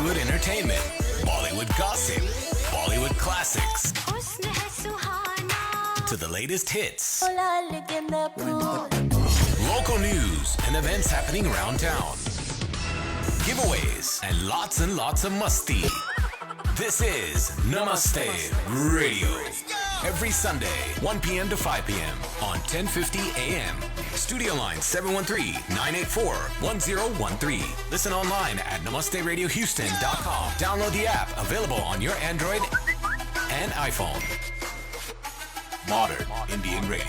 Bollywood entertainment, Bollywood gossip, Bollywood classics, to the latest hits, local news and events happening around town, giveaways and lots of masti. This is Namaste Radio. Every Sunday, 1 p.m. to 5 p.m. on 1050 a.m. Studio line 713-984-1013. Listen online at namasteradiohouston.com. Download the app, available on your Android and iPhone. Modern Indian Radio.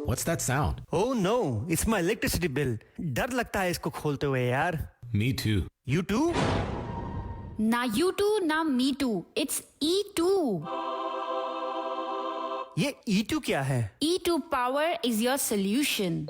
What's that sound? Oh no, it's my electricity bill. डर लगता है इसको खोलते हुए यार. Me too. You too? Na you too, na me too. It's E2. ये E2 क्या है? E2 Power is your solution.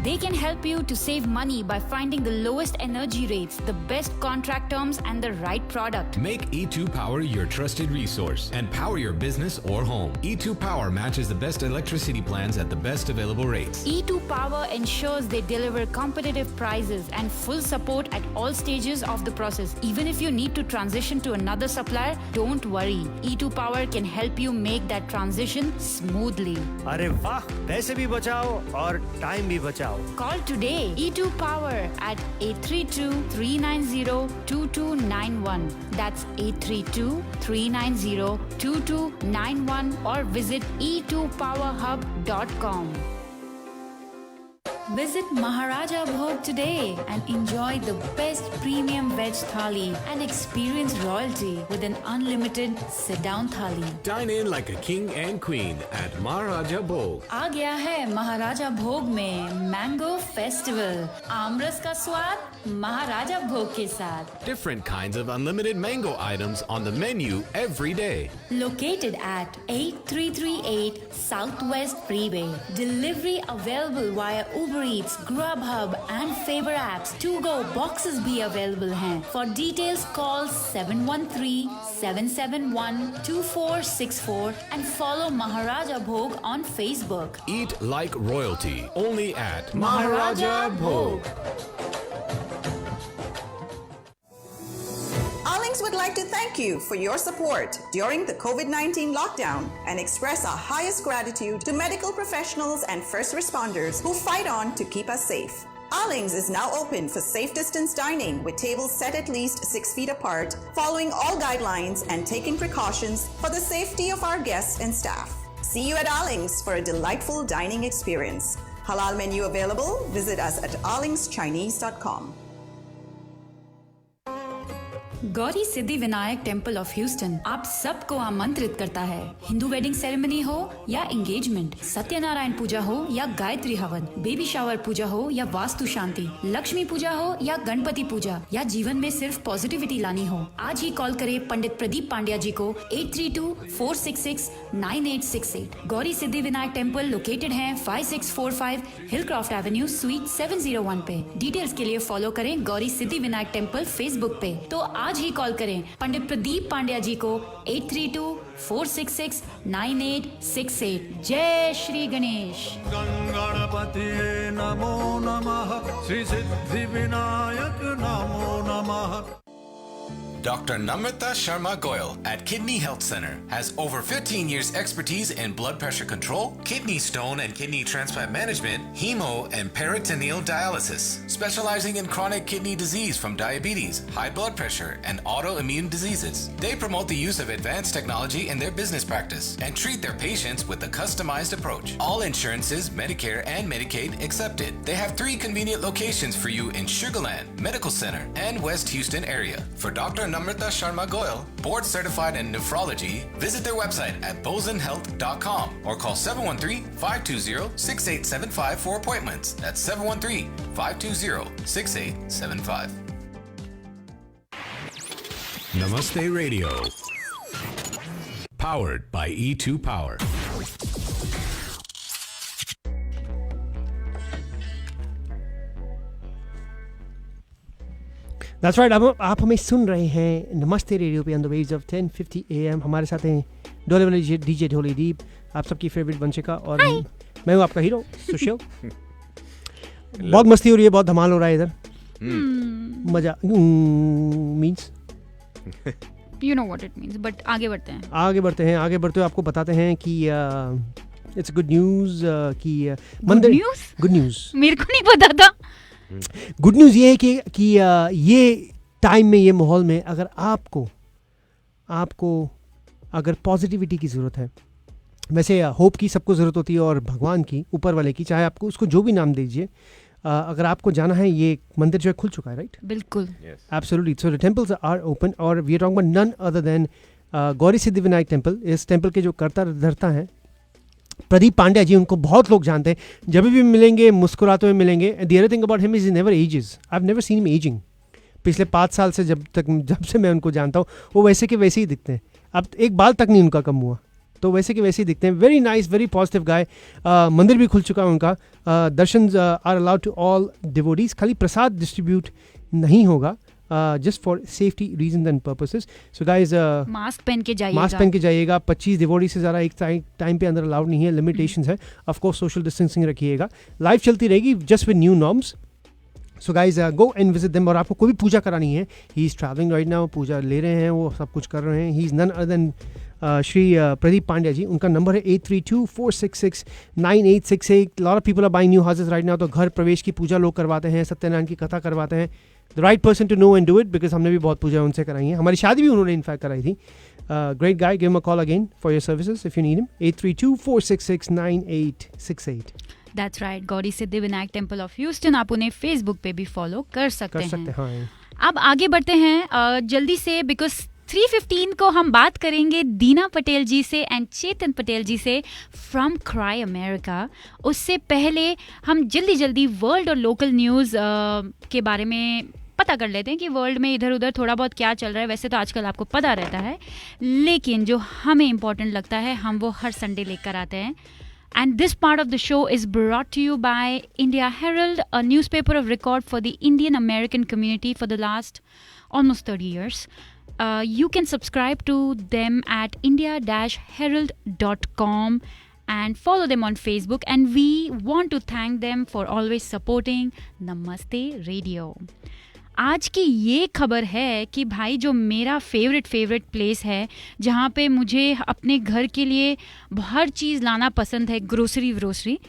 They can help you to save money by finding the lowest energy rates, the best contract terms, and the right product. Make E2 Power your trusted resource and power your business or home. E2 Power matches the best electricity plans at the best available rates. E2 Power ensures they deliver competitive prices and full support at all stages of the process. Even if you need to transition to another supplier, don't worry. E2 Power can help you make that transition smoothly. अरे वाह, पैसे भी बचाओ और time भी बचाओ. Call today E2 Power at 832-390-2291. That's 832-390-2291 or visit e2powerhub.com. Visit Maharaja Bhog today and enjoy the best premium veg thali and experience royalty with an unlimited sit-down thali. Dine in like a king and queen at Maharaja Bhog. आ गया है महाराजा भोग में mango festival. आमरस का स्वाद महाराजा भोग के साथ. Different kinds of unlimited mango items on the menu every day. Located at 8338 Southwest Freeway. Delivery available via Uber Eats, Grubhub and Faber apps. To-go boxes भी available हैं. For details, call 713-771-2464 and follow Maharaja Bhog on Facebook. Eat like royalty. Only at Maharaja Bhog. Allings would like to thank you for your support during the COVID-19 lockdown and express our highest gratitude to medical professionals and first responders who fight on to keep us safe. Allings is now open for safe distance dining with tables set at least 6 feet apart, following all guidelines and taking precautions for the safety of our guests and staff. See you at Allings for a delightful dining experience. Halal menu available. Visit us at allingschinese.com. Gauri Siddhi Vinayak temple of Houston आप सबको आमंत्रित करता है. Hindu wedding ceremony हो या engagement, Satyanarayan पूजा हो या गायत्री हवन, बेबी शावर पूजा हो या वास्तु शांति, लक्ष्मी पूजा हो या गणपति पूजा, या जीवन में सिर्फ पॉजिटिविटी लानी हो, आज ही कॉल करें पंडित प्रदीप पांड्या जी को 832-466-9868. गौरी सिद्धि विनायक टेम्पल लोकेटेड है 5645 हिलक्रॉफ्ट एवेन्यू स्वीट 701 पे. डिटेल्स के लिए फॉलो करें गौरी सिद्धि विनायक टेम्पल फेसबुक पे. तो आज ही कॉल करें पंडित प्रदीप पांड्या जी को 832-466-9868. जय श्री गणेश. गणपति नमो नमः, श्री सिद्धि विनायक नमो नमः. Dr. Namrata Sharma Goyal at Kidney Health Center has over 15 years expertise in blood pressure control, kidney stone and kidney transplant management, hemo and peritoneal dialysis, specializing in chronic kidney disease from diabetes, high blood pressure, and autoimmune diseases. They promote the use of advanced technology in their business practice and treat their patients with a customized approach. All insurances, Medicare and Medicaid accepted. They have 3 convenient locations for you in Sugarland, Medical Center, and West Houston area. For Dr. Namrata Sharma Goyal, board certified in nephrology, visit their website at bozenhealth.com or call 713-520-6875 for appointments. That's 713-520-6875. Namaste Radio. Powered by E2 Power. That's right. आप हमें सुन रहे हैं नमस्ते radio पे on the waves of 1050 AM. हमारे साथ हैं डोले वाले डीजे ढोली दीप, आप सबकी फेवरेट वंशिका, और मैं हूँ आपका हीरो सुशील. बहुत मस्ती हो रही है, बहुत धमाल हो रहा है इधर. मजा means You know what it means, but आगे बढ़ते हैं. आगे बढ़ते हुए आपको बताते हैं कि इट्स गुड न्यूज़ कि मंदिर. गुड न्यूज़ मेरे को नहीं पता था. गुड न्यूज़ ये है कि ये टाइम में, ये माहौल में, अगर आपको अगर पॉजिटिविटी की ज़रूरत है, वैसे होप की सबको ज़रूरत होती है और भगवान की, ऊपर वाले की, चाहे आपको उसको जो भी नाम दीजिए, अगर आपको जाना है, ये मंदिर जो है खुल चुका है, राइट? बिल्कुल. Absolutely. So the temples are open और we are talking about none other than Gauri Siddhivinayak temple. इस टेम्पल के जो कर्ता धर्ता हैं प्रदीप पांड्या जी, उनको बहुत लोग जानते हैं. जब भी मिलेंगे मुस्कुराते हुए मिलेंगे. The other thing about him is never ages. I have never seen him aging. पिछले 5 साल से जब से मैं उनको जानता हूँ, वो वैसे के वैसे ही दिखते हैं. अब एक बाल तक नहीं उनका कम हुआ, तो वैसे के वैसे ही दिखते हैं. Very nice, very positive guy. मंदिर भी खुल चुका है उनका. Darshan are allowed to all devotees. खाली प्रसाद डिस्ट्रीब्यूट नहीं होगा, just for safety reason and purposes. So guys, mask पहन के जाइएगा. 25 डिवोटी से ज़्यादा एक टाइम पे अंदर अलाउड नहीं है. लिमिटेशंस है. ऑफ कोर्स सोशल डिस्टेंसिंग रखिएगा. लाइव चलती रहेगी just with new norms. So guys, go and visit them. और आपको कोई भी पूजा करानी है, he is travelling right now, पूजा ले रहे हैं, वो सब कुछ कर रहे हैं. He is none other than Shri Pradeep Pandya ji. उनका नंबर है 8324669868. Lot of people are buying new houses right now. तो घर प्रवेश की पूजा लोग करवाते हैं, सत्यनारायण की कथा करवाते हैं. The right person to know and do it, because हमने भी बहुत पूजा उनसे कराई है. हमारी शादी भी उन्होंने इनफैक्ट कराई थी. Great guy. Give him a call again for your services if you need him. 8324669868. That's right. Gauri Siddhivinayak temple of Houston. आप उन्हें फेसबुक पे भी फॉलो कर सकते हैं. हाँ. अब आगे बढ़ते हैं जल्दी से, बिकॉज 3:15 को हम बात करेंगे दीना पटेल जी से एंड चेतन पटेल जी से फ्रॉम क्राई अमेरिका. उससे पहले हम जल्दी वर्ल्ड और लोकल न्यूज़ के बारे में पता कर लेते हैं कि वर्ल्ड में इधर उधर थोड़ा बहुत क्या चल रहा है. वैसे तो आजकल आपको पता रहता है, लेकिन जो हमें इम्पोर्टेंट लगता है हम वो हर संडे लेकर आते हैं. And this part of the show is brought to you by India Herald, a newspaper of record for the Indian American community for the last almost 30 years. You can subscribe to them at india-herald.com and follow them on Facebook. And we want to thank them for always supporting Namaste Radio. आज की ये खबर है कि भाई, जो मेरा favourite place है जहाँ पे मुझे अपने घर के लिए हर चीज़ लाना पसंद है, ग्रोसरी.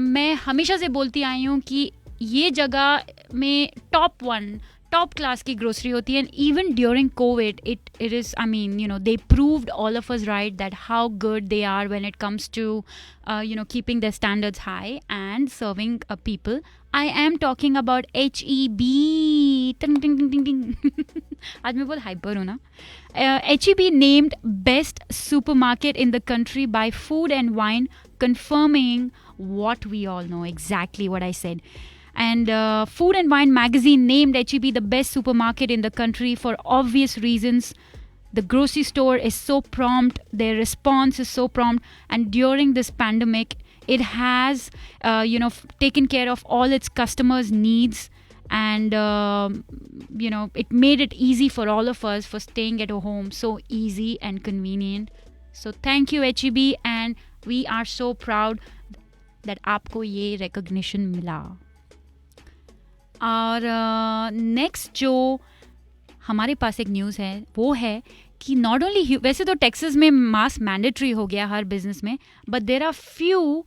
मैं हमेशा से बोलती आई हूँ कि ये जगह में टॉप क्लास की ग्रोसरी होती है. And even during Covid it is, I mean, you know, they proved all of us right that how good they are when it comes to keeping the standards high and serving people. I am talking about HEB. Ting, ting, ting, ting, ting. आज मैं बहुत hyper हूँ ना. HEB named best supermarket in the country by Food and Wine, confirming what we all know, exactly what I said. And Food and Wine magazine named HEB the best supermarket in the country for obvious reasons. The grocery store is so prompt, their response is so prompt, and during this pandemic, it has, taken care of all its customers' needs, and, it made it easy for all of us for staying at home, so easy and convenient. So thank you HEB, and we are so proud that आपको ये recognition मिला. और next जो हमारे पास एक news है वो है कि नॉट ओनली, वैसे तो टेक्सास में मास्क मैंडेटरी हो गया हर बिजनेस में, but there are few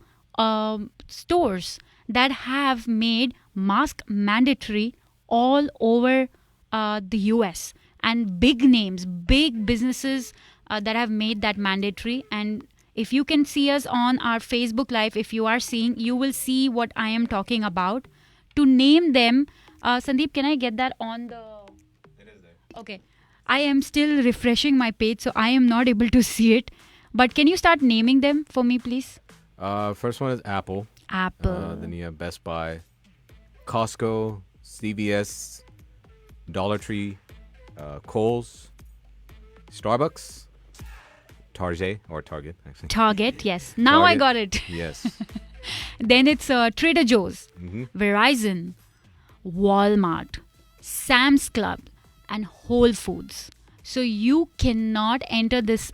stores that have made mask mandatory all over the US, and big names, big businesses that have made that mandatory. And if you can see us on our Facebook Live, if you are seeing, you will see what I am talking about. To name them, Sandeep, can I get that on the... It is there. Okay. I am still refreshing my page, so I am not able to see it. But can you start naming them for me, please? First one is Apple. Then you have Best Buy, Costco, CVS, Dollar Tree, Kohl's, Starbucks, Target, actually. Target, yes. Now Target, I got it. Yes. Then it's Trader Joe's, Verizon, Walmart, Sam's Club, and Whole Foods. So you cannot enter this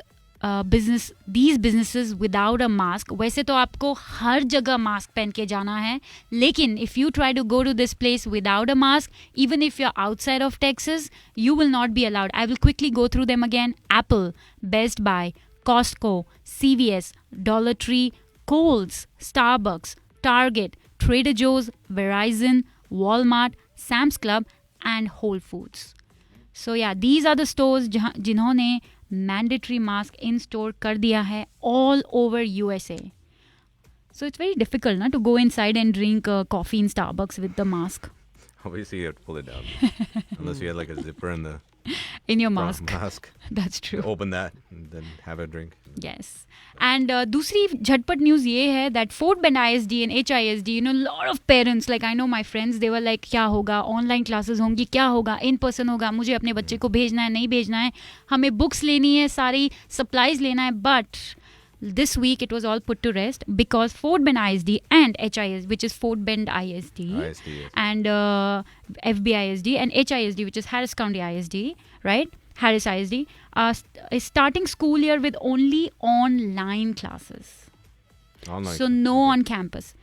these businesses without a mask. वैसे तो आपको हर जगह mask पहन के जाना है, लेकिन if you try to go to this place without a mask, even if you're outside of Texas, you will not be allowed. I will quickly go through them again. Apple, Best Buy, Costco, CVS, Dollar Tree, Kohl's, Starbucks, Target, Trader Joe's, Verizon, Walmart, Sam's Club and Whole Foods. So yeah, these are the stores जिन्होंने mandatory mask in store कर दिया है all over USA. So it's very difficult to go inside and drink coffee in Starbucks with the mask. Obviously, you have to pull it down. Unless you had like a zipper in your mask. That's true. Open that and then have a drink. Yes. And दूसरी झटपट news ये है that Fort Bend ISD and HISD, lot of parents, like I know my friends, they were like क्या होगा, online classes होंगी, क्या होगा, in person होगा, मुझे अपने बच्चे को भेजना है, नहीं भेजना है, हमें बुक्स लेनी है, सारी सप्लाईज लेना है. But this week it was all put to rest because Fort Bend ISD and HISD, which is Fort Bend ISD, yes. and FBISD and HISD, which is Harris County ISD, right? Harris ISD is starting school year with only online classes. So no on campus.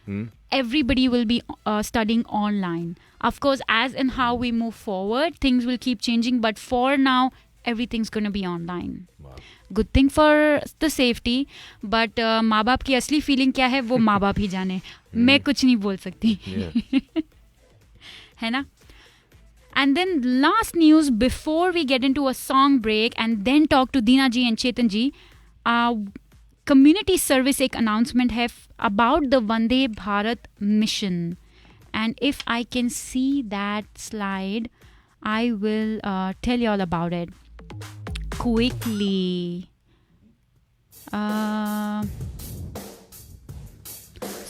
Everybody will be studying online. Of course, as and how we move forward, things will keep changing. But for now, everything's going to be online. Wow. Good thing for the safety. But माँ बाप की असली feeling क्या है वो माँ बाप ही जाने. मैं कुछ नहीं बोल सकती. है ना? And then last news before we get into a song break and then talk to Deena ji and Chetan ji, community service एक announcement है about the Vande Bharat mission. And if I can see that slide, I will tell you all about it quickly.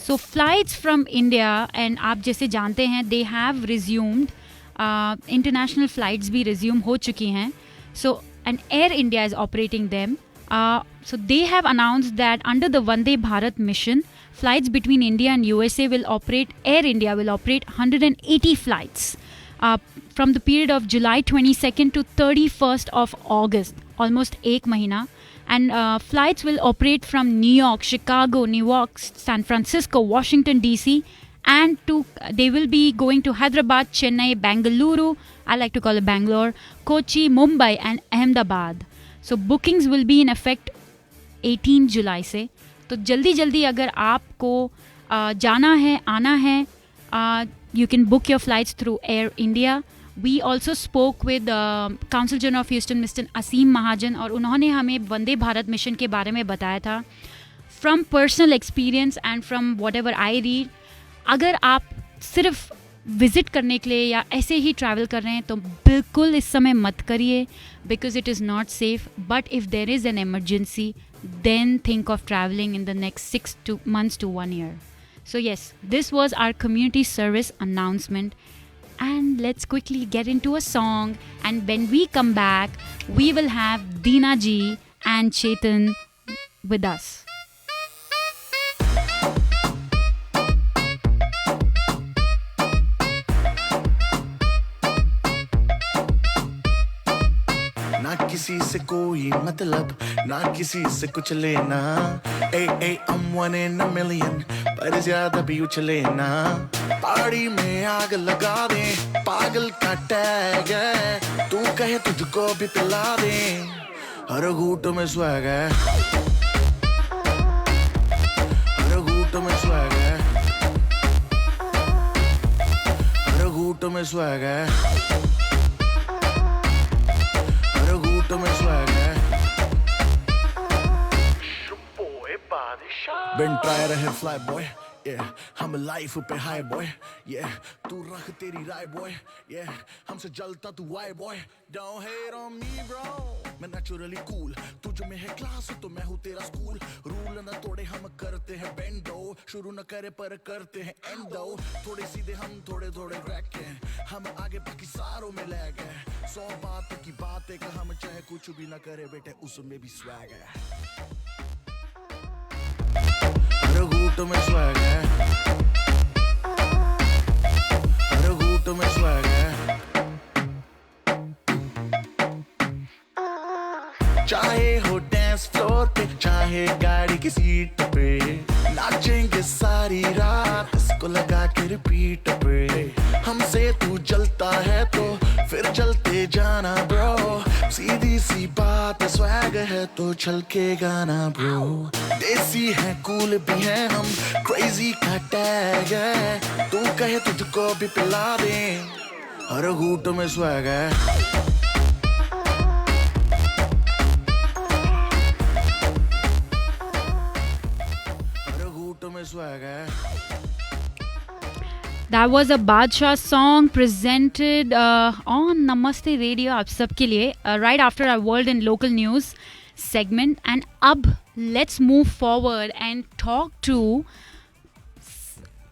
So flights from India, and आप जैसे जानते हैं, they have resumed. International flights भी resume हो चुकी हैं. So and Air India is operating them. So they have announced that under the Vande Bharat mission, flights between India and USA will operate. Air India will operate 180 flights from the period of July 22nd to 31st of August, almost एक महीना. And flights will operate from New York, Chicago, Newark, San Francisco, Washington DC, and they will be going to Hyderabad, Chennai, Bengaluru, I like to call it Bangalore, Kochi, Mumbai and Ahmedabad. So bookings will be in effect 18 July से. तो जल्दी अगर आपको जाना है, आना है, you can book your flights through Air India. We also spoke with Council General of Houston, Mr. Asim Mahajan, और उन्होंने हमें वंदे भारत मिशन के बारे में बताया था. From personal experience and from whatever I read, अगर आप सिर्फ विजिट करने के लिए या ऐसे ही ट्रैवल कर रहे हैं तो बिल्कुल इस समय मत करिए, because it is not safe. But if there is an emergency, then think of traveling in the next 6 months to 1 year. So yes, this was our community service announcement. And let's quickly get into a song. And when we come back, we will have Deena ji and Chetan with us. ना किसी से कोई मतलब, ना किसी से कुछ लेना. I'm one in a million, पर ज्यादा भी उछले ना. पार्टी में आग लगा दे, पागल का टैग है. तू कहे तुझको भी पिला दे, हर घूंट में स्वैग है. हर घूंट में स्वैग है. हर घूंट में स्वैग है. में swag है. Been try रहे fly boy, yeah. हम life पे high boy, yeah. तू रख तेरी राय boy, yeah. हमसे जलता तू why boy. Don't hate on me bro, मैं naturally cool. तुझ में है class तो मैं हूँ तेरा school. Rule न तोड़े हम करते हैं bendo, शुरू न करे पर करते हैं endo. थोड़े सीधे हम थोड़े crack हैं, हम आगे बाकी सारों में lag है. 100 बात की बात है कि हम चाहे कुछ भी न करे बेटे, उसमें भी swag है. हर घूंट में swag है. हर घूंट में swag है. चाहे हो dance floor चाहे गाड़ी की सीट पे, नाचेंगे सारी रात इसको लगा के रिपीट पे। हमसे तू जलता है तो फिर जलते जाना ब्रो, सीधी सी बात स्वैग है तो छलकेगा ना ब्रो। देसी है कूल भी है हम, क्रेजी का टैग है, तू कहे तुझको भी पिला दे, हर घूट में स्वैग है। That was a Badshah song presented on Namaste Radio आप सबके लिए right after our world and local news segment. And अब let's move forward and talk to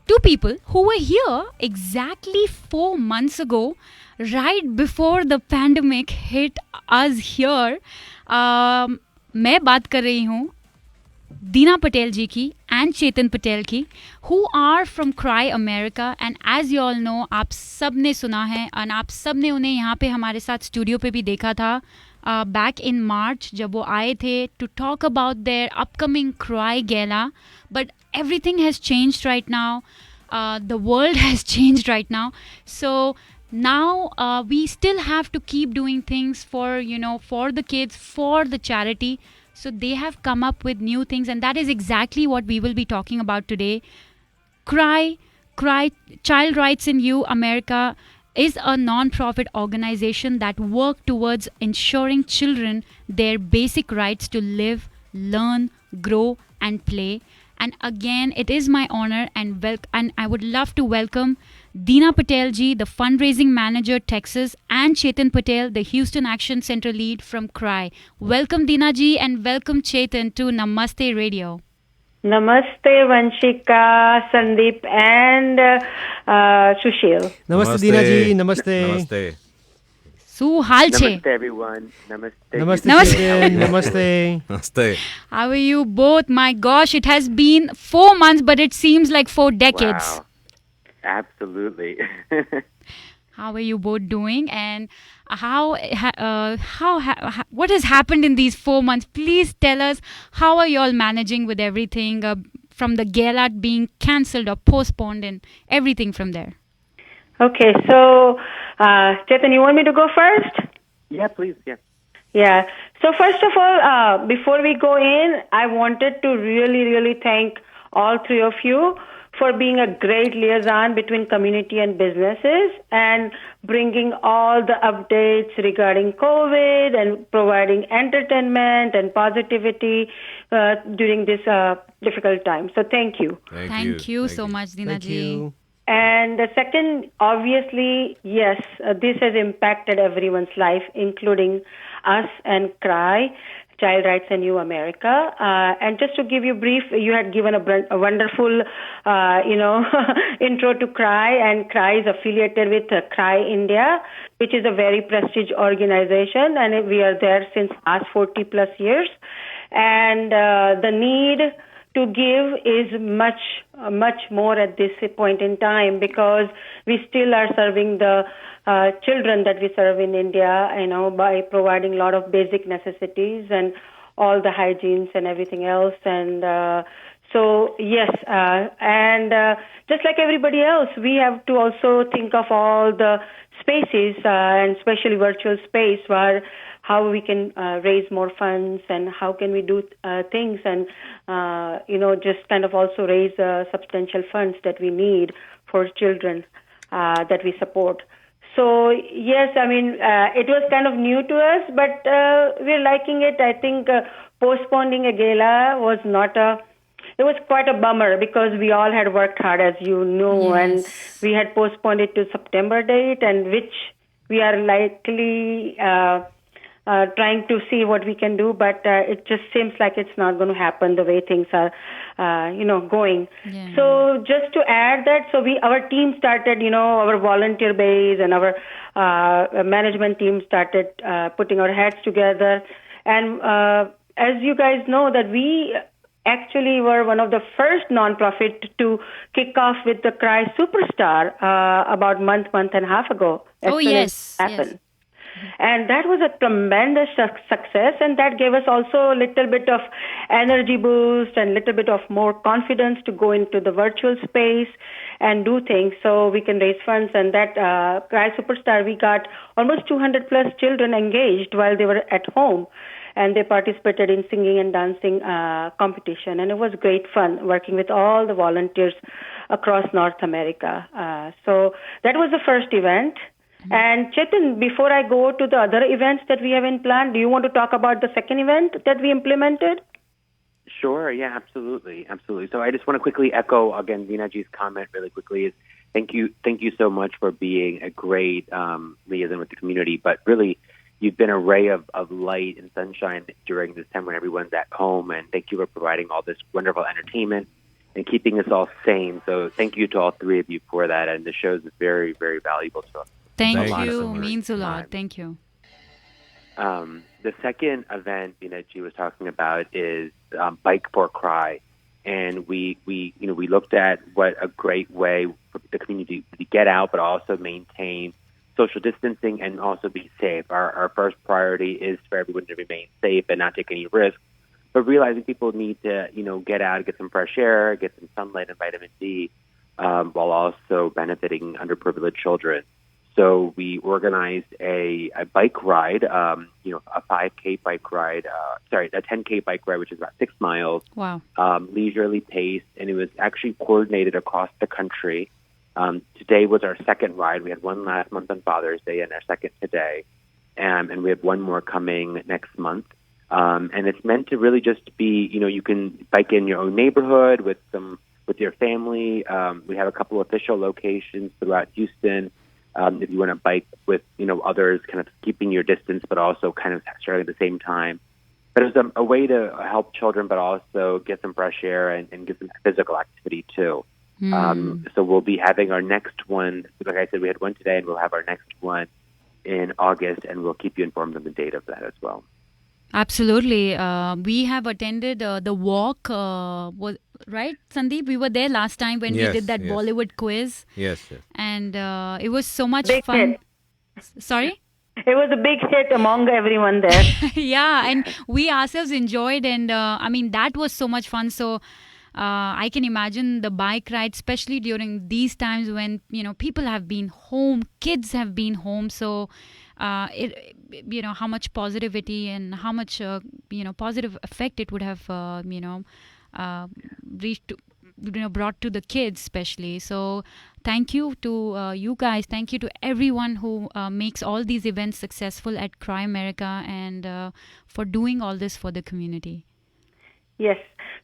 two people who were here exactly 4 months ago, right before the pandemic hit us here. मैं बात कर रही हूँ दीना पटेल जी की एंड चेतन पटेल की, who are from CRY America. And as you all know, आप सब ने सुना है और आप सब ने उन्हें यहाँ पे हमारे साथ स्टूडियो पे भी देखा था बैक इन मार्च जब वो आए थे to talk about their upcoming cry gala. But everything has changed right now, the world has changed right now. So now we still have to keep doing things for the kids, for the charity. So they have come up with new things, and that is exactly what we will be talking about today. Cry Child Rights in You America is a non-profit organization that work towards ensuring children their basic rights to live, learn, grow and play. And again, it is my honor and I would love to welcome Dina Patel ji, the fundraising manager, Texas, and Chetan Patel, the Houston Action Center lead from CRY. Welcome Dina ji and welcome Chetan to Namaste Radio. Namaste Vanshika, Sandeep and Sushil. Namaste Dina ji, namaste. Namaste. Su hal che? Namaste everyone. Namaste. Namaste. Namaste. Namaste. How are you both? My gosh, it has been 4 months, but it seems like 4 decades. Wow. Absolutely. How are you both doing? And what has happened in these 4 months? Please tell us, how are you all managing with everything from the gala being cancelled or postponed and everything from there? Okay, so Chetan, you want me to go first? Yeah, please. Yeah. Yeah. So first of all, before we go in, I wanted to really, really thank all three of you for being a great liaison between community and businesses and bringing all the updates regarding COVID and providing entertainment and positivity during this difficult time. So thank you. Thank you so much, Dina ji. And the second, obviously, yes, this has impacted everyone's life, including us and CRY, Child Rights in You America. And just to give you brief, you had given a wonderful, intro to CRY, and CRY is affiliated with CRY India, which is a very prestigious organization, and we are there since last 40 plus years. And the need to give is much more at this point in time, because we still are serving the children that we serve in India, by providing a lot of basic necessities and all the hygienes and everything else. And so, yes, and just like everybody else, we have to also think of all the spaces, and especially virtual space, where how we can raise more funds and how can we do things and, just kind of also raise substantial funds that we need for children that we support. So, yes, I mean, it was kind of new to us, but we're liking it. I think postponing a gala was it was quite a bummer, because we all had worked hard, as you know, and we had postponed it to September date, and which we are likely trying to see what we can do, but it just seems like it's not going to happen the way things are, going. Yeah. So just to add that, so our team started, our volunteer base and our management team started putting our heads together. And as you guys know, that we actually were one of the first non-profit to kick off with the CRY Superstar about month and a half ago. Oh, yes. Happened. And that was a tremendous success, and that gave us also a little bit of energy boost and a little bit of more confidence to go into the virtual space and do things so we can raise funds. And that Cry Superstar, we got almost 200 plus children engaged while they were at home, and they participated in singing and dancing competition. And it was great fun working with all the volunteers across North America. So that was the first event. And Chetan, before I go to the other events that we have in plan, do you want to talk about the second event that we implemented? Sure. Yeah, absolutely. Absolutely. So I just want to quickly echo again Veenaji's comment really quickly is thank you so much for being a great liaison with the community, but really you've been a ray of light and sunshine during this time when everyone's at home, and thank you for providing all this wonderful entertainment and keeping us all sane. So thank you to all three of you for that, and the show is very, very valuable to us. Thank you. Means a lot. Thank you. The second event Veenaji was talking about is Bike for Cry, and we looked at what a great way for the community to get out, but also maintain social distancing and also be safe. Our first priority is for everyone to remain safe and not take any risks, but realizing people need to get out, get some fresh air, get some sunlight and vitamin D, while also benefiting underprivileged children. So we organized a bike ride, a 5K bike ride, a 10K bike ride, which is about 6 miles. Wow. Leisurely paced, and it was actually coordinated across the country. Today was our second ride. We had one last month on Father's Day and our second today. And we have one more coming next month. And it's meant to really just be, you can bike in your own neighborhood with your family. We have a couple official locations throughout Houston. If you want to bike with, others, kind of keeping your distance, but also kind of starting at the same time. But it's a way to help children, but also get some fresh air and get some physical activity too. So we'll be having our next one. Like I said, we had one today, and we'll have our next one in August, and we'll keep you informed on the date of that as well. Absolutely. We have attended the walk, right, Sandeep? We were there last time when we did that Bollywood quiz. Yes. And it was so much Big fun. hit. Sorry? It was a big hit among everyone there. Yeah, and we ourselves enjoyed, and that was so much fun. So I can imagine the bike ride, especially during these times when, people have been home, kids have been home. So, how much positivity and how much, positive effect it would have, reached, brought to the kids especially. So thank you to you guys. Thank you to everyone who makes all these events successful at Cry America and for doing all this for the community. Yes.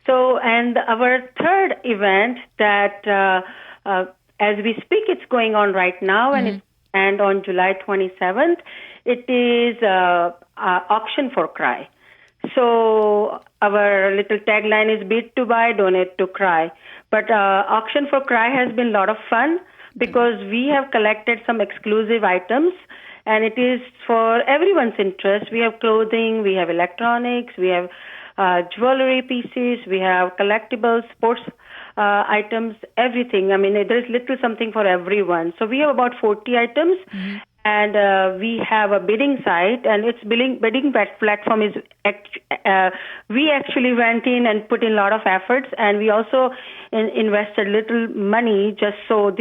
So, and our third event that, as we speak, it's going on right now, and on July 27th, it is Auction for Cry. So our little tagline is Beat to Buy, Donate to Cry. But Auction for Cry has been a lot of fun because we have collected some exclusive items, and it is for everyone's interest. We have clothing, we have electronics, we have jewelry pieces, we have collectibles, sports items, everything. There's little something for everyone. So we have about 40 items, and we have a bidding site, and its bidding platform is, we actually went in and put in a lot of efforts, and we also invested little money just so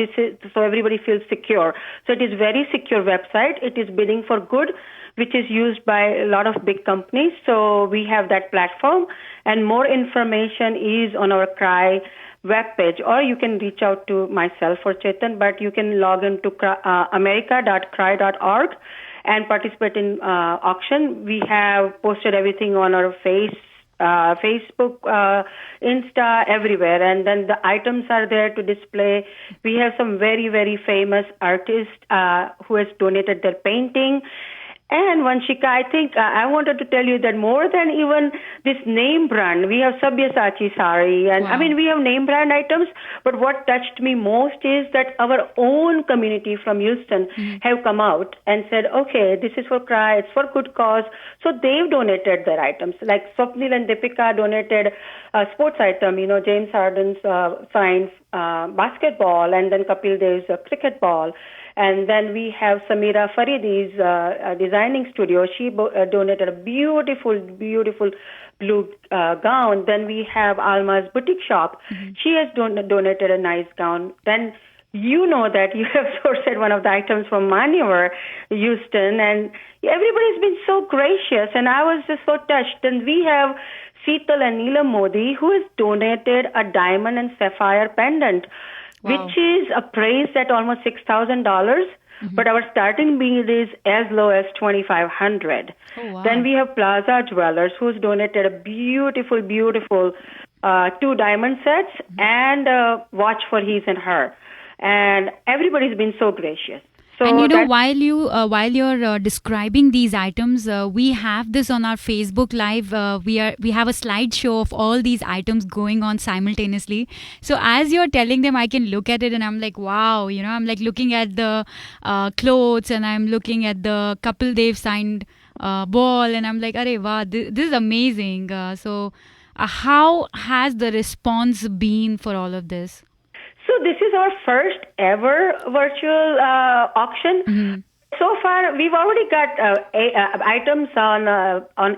everybody feels secure. So it is very secure website. It is bidding for good, which is used by a lot of big companies. So we have that platform, and more information is on our Cry webpage, or you can reach out to myself or Chetan, but you can log into america.cry.org and participate in auction. We have posted everything on our Facebook, Insta, everywhere, and then the items are there to display. We have some very, very famous artists who has donated their painting. And Vanshika, I think I wanted to tell you that more than even this name brand, we have Sabyasachi sari, and we have name brand items, but what touched me most is that our own community from Houston have come out and said, okay, this is for Cry, it's for good cause. So they've donated their items. Like Swapnil and Deepika donated a sports item, James Harden's signed basketball, and then Kapil Dev's cricket ball. And then we have Samira Faridi's designing studio. She donated a beautiful, beautiful blue gown. Then we have Alma's boutique shop. She has donated a nice gown. Then you know that you have sourced one of the items from Manure, Houston, and everybody's been so gracious, and I was just so touched. And we have Seetal and Neelam Modi, who has donated a diamond and sapphire pendant, which is appraised at almost $6,000. But our starting bid is as low as $2,500. Oh, wow. Then we have Plaza Jewelers, who's donated a beautiful, beautiful 2 diamond sets and a watch for his and her. And everybody's been so gracious. So and you know, while you're describing these items, we have this on our Facebook Live. We have a slideshow of all these items going on simultaneously. So as you're telling them, I can look at it and I'm like, wow, you know, I'm like looking at the clothes and I'm looking at the couple they've signed ball and I'm like, arey wow, this is amazing. So how has the response been for all of this? So this is our first ever virtual auction. So far, we've already got items on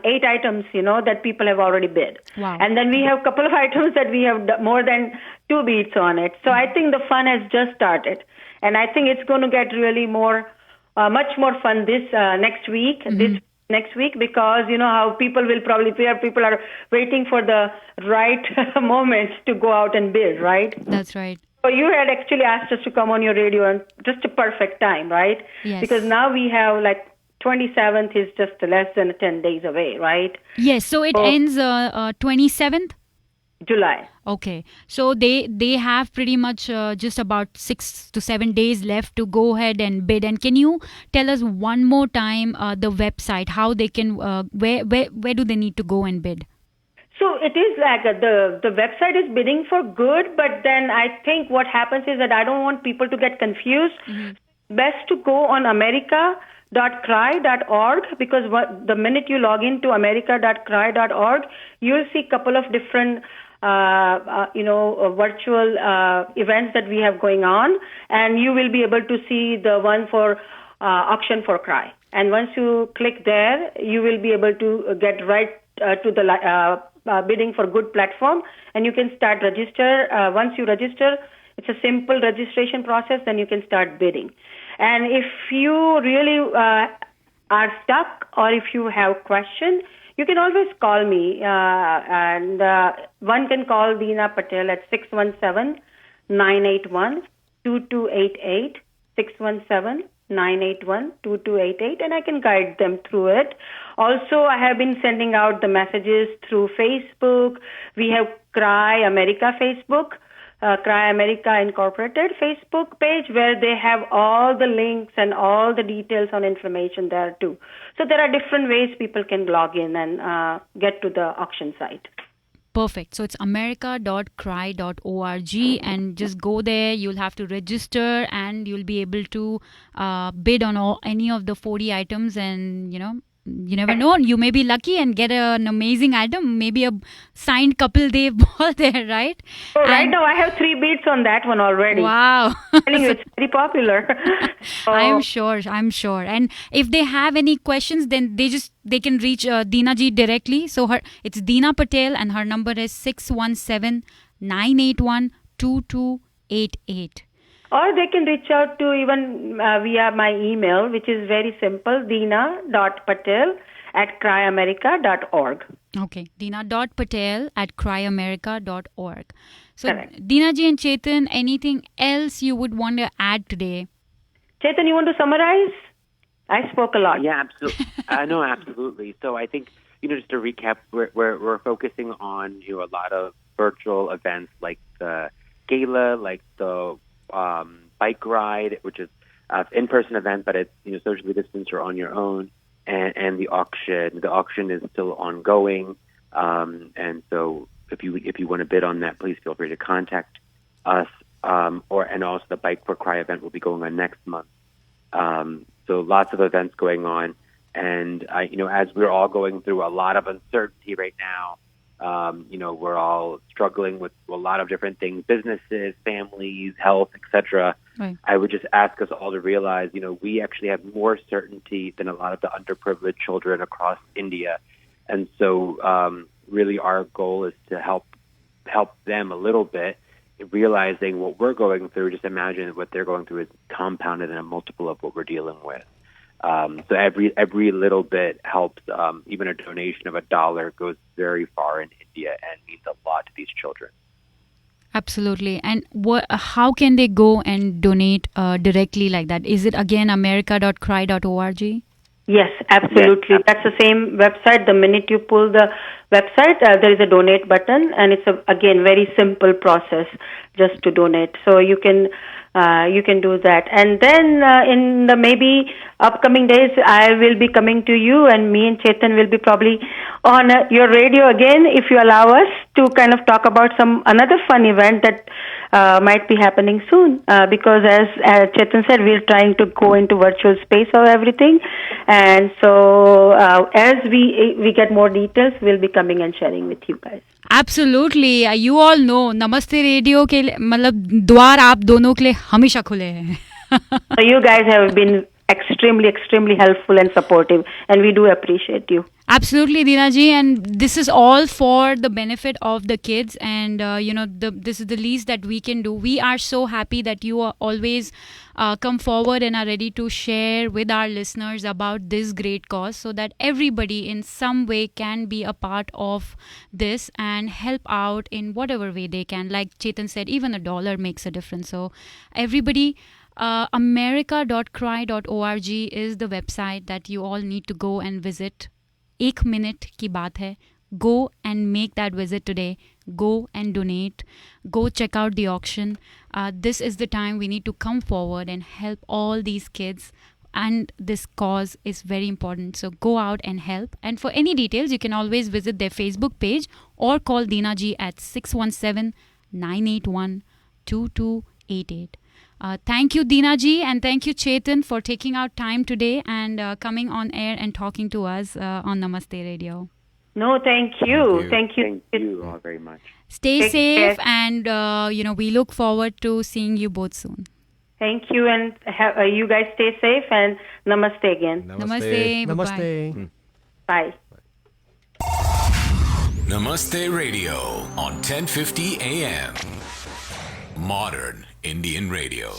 8 items, you know, that people have already bid. Wow. And then we have a couple of items that we have more than 2 bids on it. So I think the fun has just started. And I think it's going to get really much more fun this next week, because you know how people will probably people are waiting for the right moment to go out and bid, right? That's right. So you had actually asked us to come on your radio and just a perfect time, right? Yes. Because now we have 27th is just less than 10 days away, right? Yes, so it ends 27th? July. Okay, so they have pretty much just about 6 to 7 days left to go ahead and bid. And can you tell us one more time the website, how they can, where do they need to go and bid? So it is like the website is bidding for good, but then I think what happens is that I don't want people to get confused. Best to go on america.cry.org, because the minute you log into america.cry.org, you'll see a couple of different virtual events that we have going on, and you will be able to see the one for auction for Cry. And once you click there, you will be able to get right to the bidding for good platform, and you can start register. Once you register, it's a simple registration process, then you can start bidding. And if you really are stuck or if you have questions, you can always call me, and one can call Deena Patel at 617-981-2288, 617-981-2288, and I can guide them through it. Also, I have been sending out the messages through Facebook. We have Cry America Facebook, Cry America Incorporated Facebook page, where they have all the links and all the details on information there too. So there are different ways people can log in and get to the auction site. Perfect. So it's america.cry.org, and just go there. You'll have to register and you'll be able to bid on any of the 40 items, and you never know, you may be lucky and get an amazing item, maybe a signed couple day ball there, right? So right now I have 3 bids on that one already. Wow. I'm telling you, it's very popular. I'm sure. And if they have any questions, then they can reach Deena ji directly. So it's Deena Patel, and her number is 617-981-2288. Or they can reach out to even via my email, which is very simple, deena.patel@cryamerica.org. Okay, deena.patel@cryamerica.org. So, Correct. Deena ji and Chetan, anything else you would want to add today? Chetan, you want to summarize? I spoke a lot. Yeah, absolutely. No, absolutely. So I think, just to recap, we're focusing on, a lot of virtual events like the gala, like the bike ride, which is an in-person event, but it's socially distanced or on your own, and the auction. The auction is still ongoing, and so if you want to bid on that, please feel free to contact us. And also the Bike for Cry event will be going on next month. So lots of events going on, and as we're all going through a lot of uncertainty right now, We're all struggling with a lot of different things, businesses, families, health, etc. Right. I would just ask us all to realize, we actually have more certainty than a lot of the underprivileged children across India. And so really our goal is to help them a little bit, realizing what we're going through. Just imagine what they're going through is compounded in a multiple of what we're dealing with. So every little bit helps. Even a donation of $1 goes very far in India and means a lot to these children. Absolutely. And how can they go and donate directly like that? Is it again america.cry.org? Yes, absolutely. Yes. That's the same website. The minute you pull the website, there is a donate button, and it's again very simple process just to donate. So you can do that. And then in the maybe upcoming days, I will be coming to you, and me and Chetan will be probably on your radio again, if you allow us to kind of talk about another fun event that might be happening soon. Because as Chetan said, we're trying to go into virtual space of everything, and so as we get more details, we'll be coming and sharing with you guys. Absolutely. You all know नमस्ते radio के मतलब द्वार आप दोनों के लिए हमेशा खुले हैं. So you guys have been extremely helpful and supportive, and we do appreciate you. Absolutely, Deena ji, and this is all for the benefit of the kids, and this is the least that we can do. We are so happy that you are always come forward and are ready to share with our listeners about this great cause, so that everybody in some way can be a part of this and help out in whatever way they can. Like Chetan said, even $1 makes a difference. So everybody, america.cry.org is the website that you all need to go and visit. 1 minute की बात है. Go and make that visit today. Go and donate. Go check out the auction. This is the time we need to come forward and help all these kids. And this cause is very important. So go out and help. And for any details, you can always visit their Facebook page or call Deena ji at 617-981-2288. Thank you, Deena ji, and thank you, Chetan, for taking out time today and coming on air and talking to us on Namaste Radio. No, thank you. Thank you all very much. Stay Take safe, care. and we look forward to seeing you both soon. Thank you, and you guys stay safe, and namaste again. Namaste. Namaste. Bye. Namaste Radio on 1050 AM. Modern Indian Radio.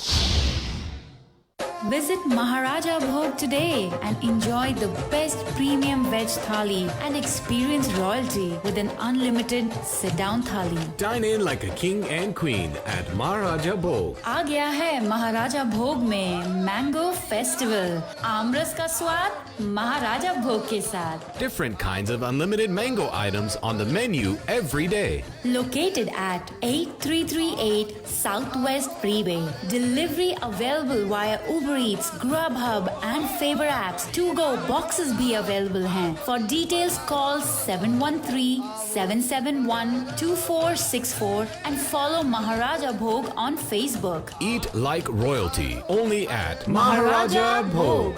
Visit Maharaja Bhog today and enjoy the best premium veg thali and experience royalty with an unlimited sit-down thali. Dine in like a king and queen at Maharaja Bhog. आ गया है महाराजा भोग में mango festival. आमरस का स्वाद महाराजा भोग के साथ. Different kinds of unlimited mango items on the menu every day. Located at 8338 Southwest Freeway. Delivery available via Uber Eats, Grubhub and Faber apps. To-go boxes भी available हैं. For details call 713-771-2464 and follow Maharaja Bhog on Facebook. Eat like royalty only at Maharaja Bhog.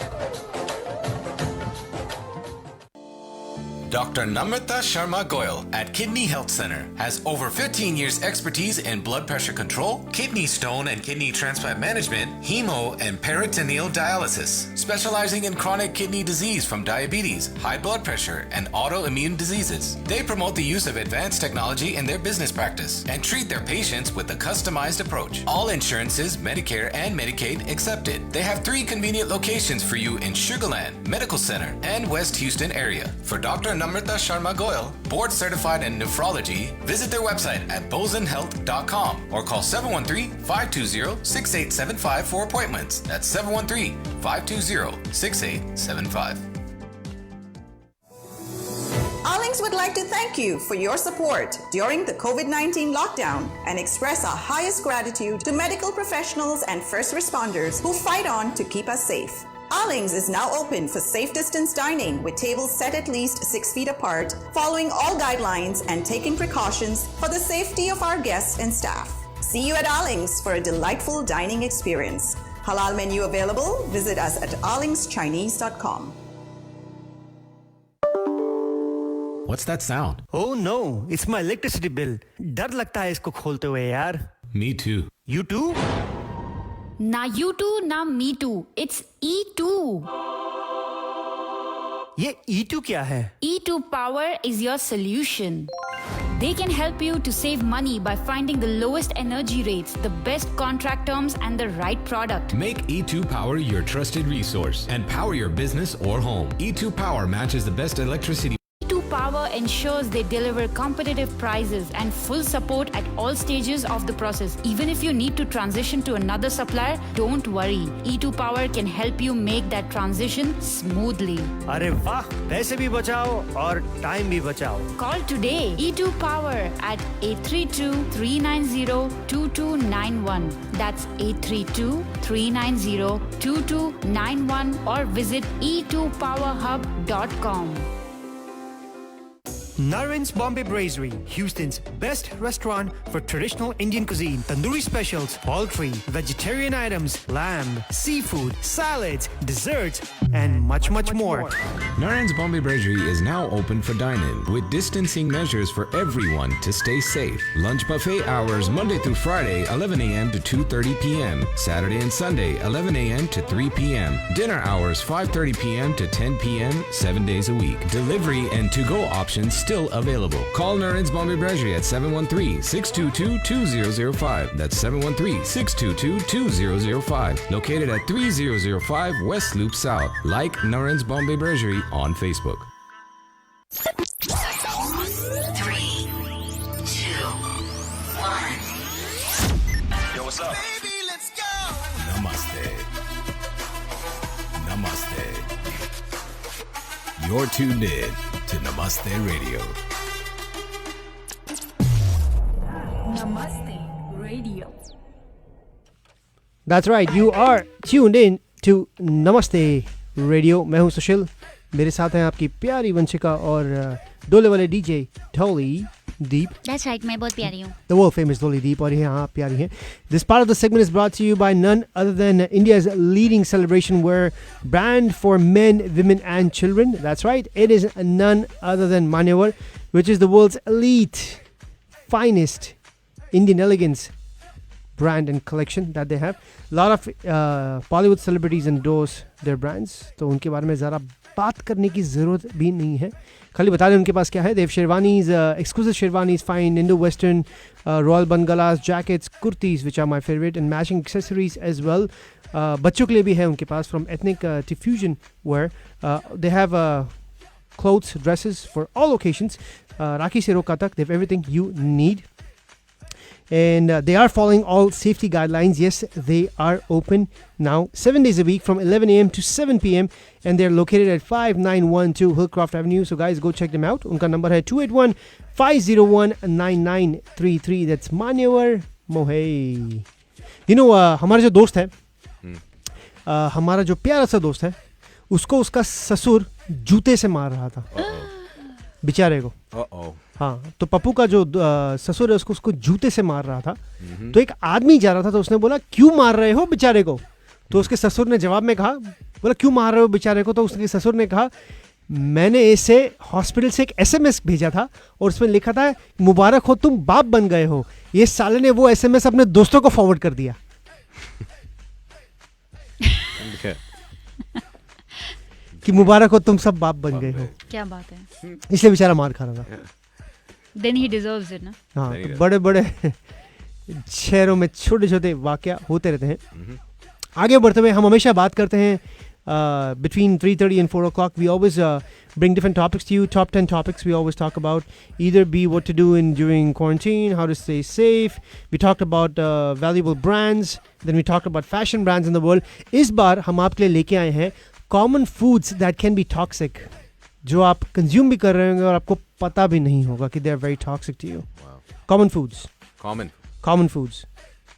Dr. Namrata Sharma Goyal at Kidney Health Center has over 15 years expertise in blood pressure control, kidney stone and kidney transplant management, hemo and peritoneal dialysis, specializing in chronic kidney disease from diabetes, high blood pressure, and autoimmune diseases. They promote the use of advanced technology in their business practice and treat their patients with a customized approach. All insurances, Medicare and Medicaid accepted. They have 3 convenient locations for you in Sugarland, Medical Center, and West Houston area. For Dr. Namrata Sharma Goyal, board certified in nephrology, visit their website at bozenhealth.com or call 713-520-6875 for appointments. That's 713-520-6875. Allings would like to thank you for your support during the COVID-19 lockdown and express our highest gratitude to medical professionals and first responders who fight on to keep us safe. Allings is now open for safe distance dining with tables set at least 6 feet apart, following all guidelines and taking precautions for the safety of our guests and staff. See you at Allings for a delightful dining experience. Halal menu available. Visit us at allingschinese.com. what's that sound? Oh no, it's my electricity bill. डर लगता है इसको खोलते हुए यार. Me too. You too? Na you too, na me too. It's E2. ये E2 क्या है? E2 Power is your solution. They can help you to save money by finding the lowest energy rates, the best contract terms, and the right product. Make E2 Power your trusted resource and power your business or home. E2 Power matches the best electricity. E2 Power ensures they deliver competitive prices and full support at all stages of the process. Even if you need to transition to another supplier, don't worry. E2 Power can help you make that transition smoothly. अरे वाह, पैसे भी बचाओ और time भी बचाओ. Call today E2 Power at 832-390-2291. That's 832-390-2291 or visit e2powerhub.com. Narwin's Bombay Brasserie, Houston's best restaurant for traditional Indian cuisine. Tandoori specials, poultry, vegetarian items, lamb, seafood, salads, desserts, and much more. Narayan's Bombay Brasserie is now open for dine-in with distancing measures for everyone to stay safe. Lunch buffet hours Monday through Friday, 11 a.m. to 2:30 p.m. Saturday and Sunday, 11 a.m. to 3 p.m. Dinner hours 5:30 p.m. to 10 p.m. 7 days a week. Delivery and to-go options still available. Call Narayan's Bombay Brasserie at 713-622-2005. That's 713-622-2005. Located at 3005 West Loop South. Like Narayan's Bombay Brasserie on Facebook. 3, 2, 1. Yo, what's up? Baby, let's go. Namaste. Namaste. You're tuned in to Namaste Radio. Namaste Radio. That's right, you are tuned in to Namaste Radio. मैं हूं सुशील, मेरे साथ हैं आपकी प्यारी वंशिका और डोले वाले DJ Dholi Deep. That's right, मैं बहुत प्यारी हूँ. The world famous Dholi Deep और यहाँ आप प्यारी हैं. This part of the segment is brought to you by none other than India's leading celebration wear brand for men, women and children. That's right, it is none other than Manyavar, which is the world's elite, finest Indian elegance brand and collection that they have. A lot of Bollywood celebrities endorse their brands, तो उनके बारे में ज़रा बात करने की ज़रूरत भी नहीं है. खाली बता दें उनके पास क्या है. They have sherwanis, exclusive sherwanis, fine Indo-Western, Royal Bangalas, jackets, kurtis, which are my favorite, and matching accessories as well. बच्चों के लिए भी है उनके पास, from ethnic to fusion wear. They have clothes, dresses for all occasions. Rakhi se roka tak, they have everything you need. And they are following all safety guidelines. Yes, they are open now 7 days a week from 11 a.m. to 7 p.m. And they're located at 5912 Hillcroft Avenue. So guys, go check them out. Unka number hai 281-501-9933. That's Manyavar Mohey. You know, हमारा जो दोस्त है, हमारा जो प्यारा सा दोस्त है, उसको उसका ससुर जूते से मार रहा था, बेचारे को. हाँ, तो पप्पू का जो ससुर है उसको जूते से मार रहा था. तो एक आदमी जा रहा था, तो उसने बोला क्यों मार रहे हो बेचारे को. तो उसके ससुर ने जवाब में कहा, बोला क्यों मार रहे हो बेचारे को. तो उसके ससुर ने कहा, मैंने इसे हॉस्पिटल से एक SMS भेजा था और उसमें लिखा था मुबारक हो तुम बाप बन गए हो. ये साले ने वो SMS अपने दोस्तों को फॉरवर्ड कर दिया कि मुबारक हो तुम सब बाप बन गए हो. क्या बात है. इसलिए बेचारा मार खा रहा था. Then he deserves it, ना. हाँ, तो बड़े बड़े शहरों में छोटे छोटे वाकया होते रहते हैं. आगे बढ़ते हुए हम हमेशा बात करते हैं between 3:30 and 4 o'clock. We always bring different topics to you. Top 10 topics we always talk about. Either be what to do during quarantine, how to stay safe. We talked about valuable brands. Then we talked about fashion brands in the world. इस बार हम आपके लिए लेके आए हैं common foods that can be toxic, जो आप consume भी कर रहे होंगे और आपको पता भी नहीं होगा कि they are very toxic to you. Wow. Common foods. Common foods.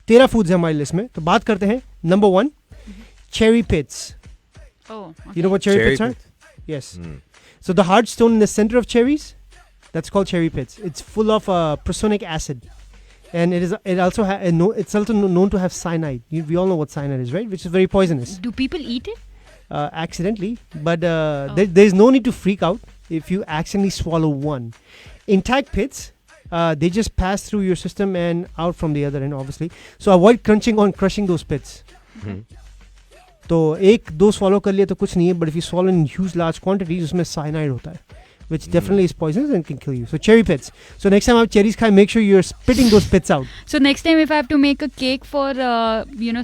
13 foods है हमारी लिस्ट में. तो बात करते हैं. Number 1, cherry pits. Oh, okay. You know what cherry pits are? Yes. So the hard stone in the center of cherries, that's called cherry pits. It's full of prussic acid, and it's also known to have cyanide. We all know what cyanide is, right? Which is very poisonous. Do people eat it? Accidentally, but there's no need to freak out if you accidentally swallow one. Intact pits, they just pass through your system and out from the other end, obviously. So avoid crushing those pits. तो एक दो swallow कर लिया तो कुछ नहीं है, but if you swallow in huge large quantities, उसमें cyanide होता है, which definitely is poisonous and can kill you. So cherry pits. So next time आप cherries खाए, make sure you're spitting those pits out. So next time if I have to make a cake for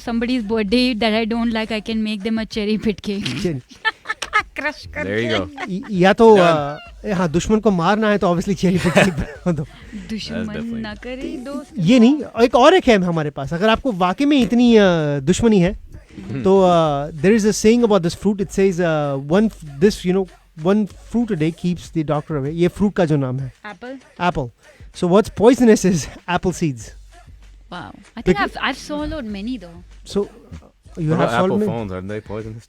somebody's birthday that I don't like, I can make them a cherry pit cake. Crush करके. There you go. या तो हाँ, दुश्मन को मारना है तो obviously cherry pit बना दो. दुश्मन ना करे दोस्त. ये नहीं, एक है हमारे पास. अगर आपको वाकई में इतनी दुश्मनी है, तो there is a saying about this fruit. It says one fruit a day keeps the doctor away. ये fruit का जो नाम है. Apple. So what's poisonous is apple seeds. Wow. I think I've swallowed many though. So you What have about swallowed apple many? phones? Aren't they poisonous?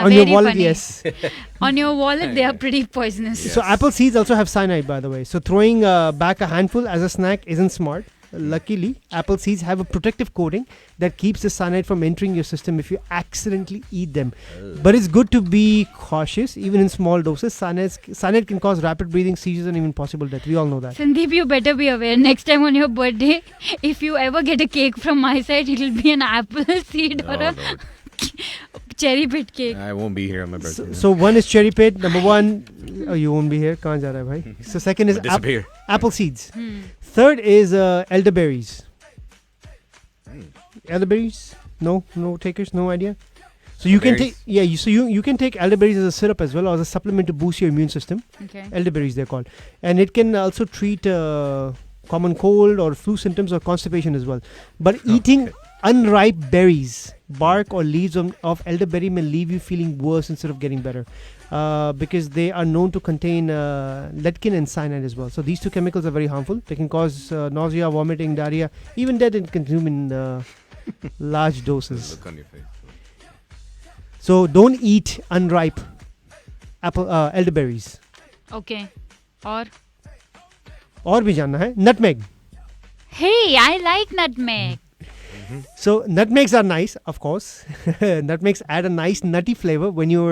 On your wallet, funny. yes. On your wallet, they are pretty poisonous. So apple seeds also have cyanide, by the way. So throwing back a handful as a snack isn't smart. Luckily, apple seeds have a protective coating that keeps the cyanide from entering your system if you accidentally eat them. But it's good to be cautious, even in small doses. Cyanide can cause rapid breathing, seizures, and even possible death. We all know that. Sandeep, you better be aware. Next time on your birthday, if you ever get a cake from my side, it will be an apple seed or a cherry pit cake. I won't be here on my birthday. So one is cherry pit. Number one, you won't be here. Kahan ja raha hai bhai? So second is disappear. Apple seeds. Third is elderberries. Elderberries? No takers, no idea. So you can take you can take elderberries as a syrup as well, or as a supplement to boost your immune system. Okay. Elderberries they're called, and it can also treat common cold or flu symptoms or constipation as well. But eating unripe berries, bark or leaves of elderberry may leave you feeling worse instead of getting better. Because they are known to contain lectin and cyanide as well. So these two chemicals are very harmful. They can cause nausea, vomiting, diarrhea, even death if consumed in large doses. Look on your face. So don't eat unripe elderberries. Okay. Or भी जानना है, nutmeg. Hey, I like nutmeg. So nutmegs are nice, of course. Nutmegs add a nice nutty flavor when you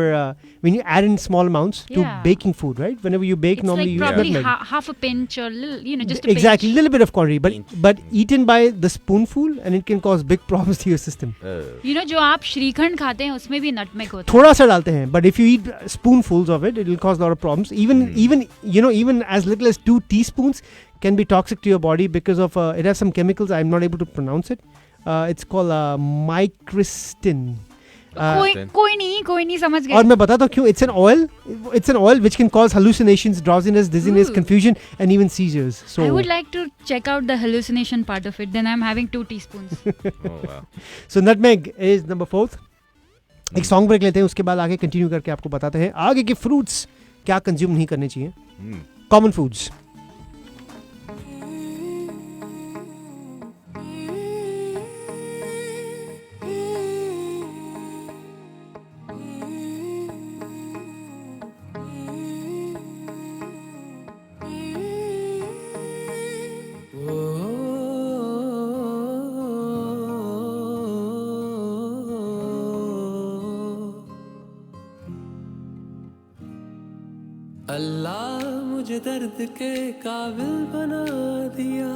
add in small amounts to baking food, right? Whenever you bake, It's normally like you use probably nutmeg. half a pinch or just a Exactly, pinch. little bit of quantity, but eaten by the spoonful, and it can cause big problems to your system. जो आप श्रीखंड खाते हैं उसमें भी nutmeg होता है. थोड़ा सा डालते हैं, but if you eat spoonfuls of it, it will cause a lot of problems. Even as little as 2 teaspoons can be toxic to your body because of it has some chemicals. I'm not able to pronounce it. It's called micristin. कोई नहीं समझ गए. और मैं बताता हूँ क्यों. It's an oil which can cause hallucinations, drowsiness, dizziness, confusion, and even seizures. So I would like to check out the hallucination part of it. Then I'm having 2 teaspoons. Oh wow. So nutmeg is number 4th. एक song break लेते हैं, उसके बाद आगे continue करके आपको बताते हैं आगे के फ्रूट्स क्या कंज्यूम नहीं करने चाहिए. Common foods. अल्लाह मुझे दर्द के काबिल बना दिया,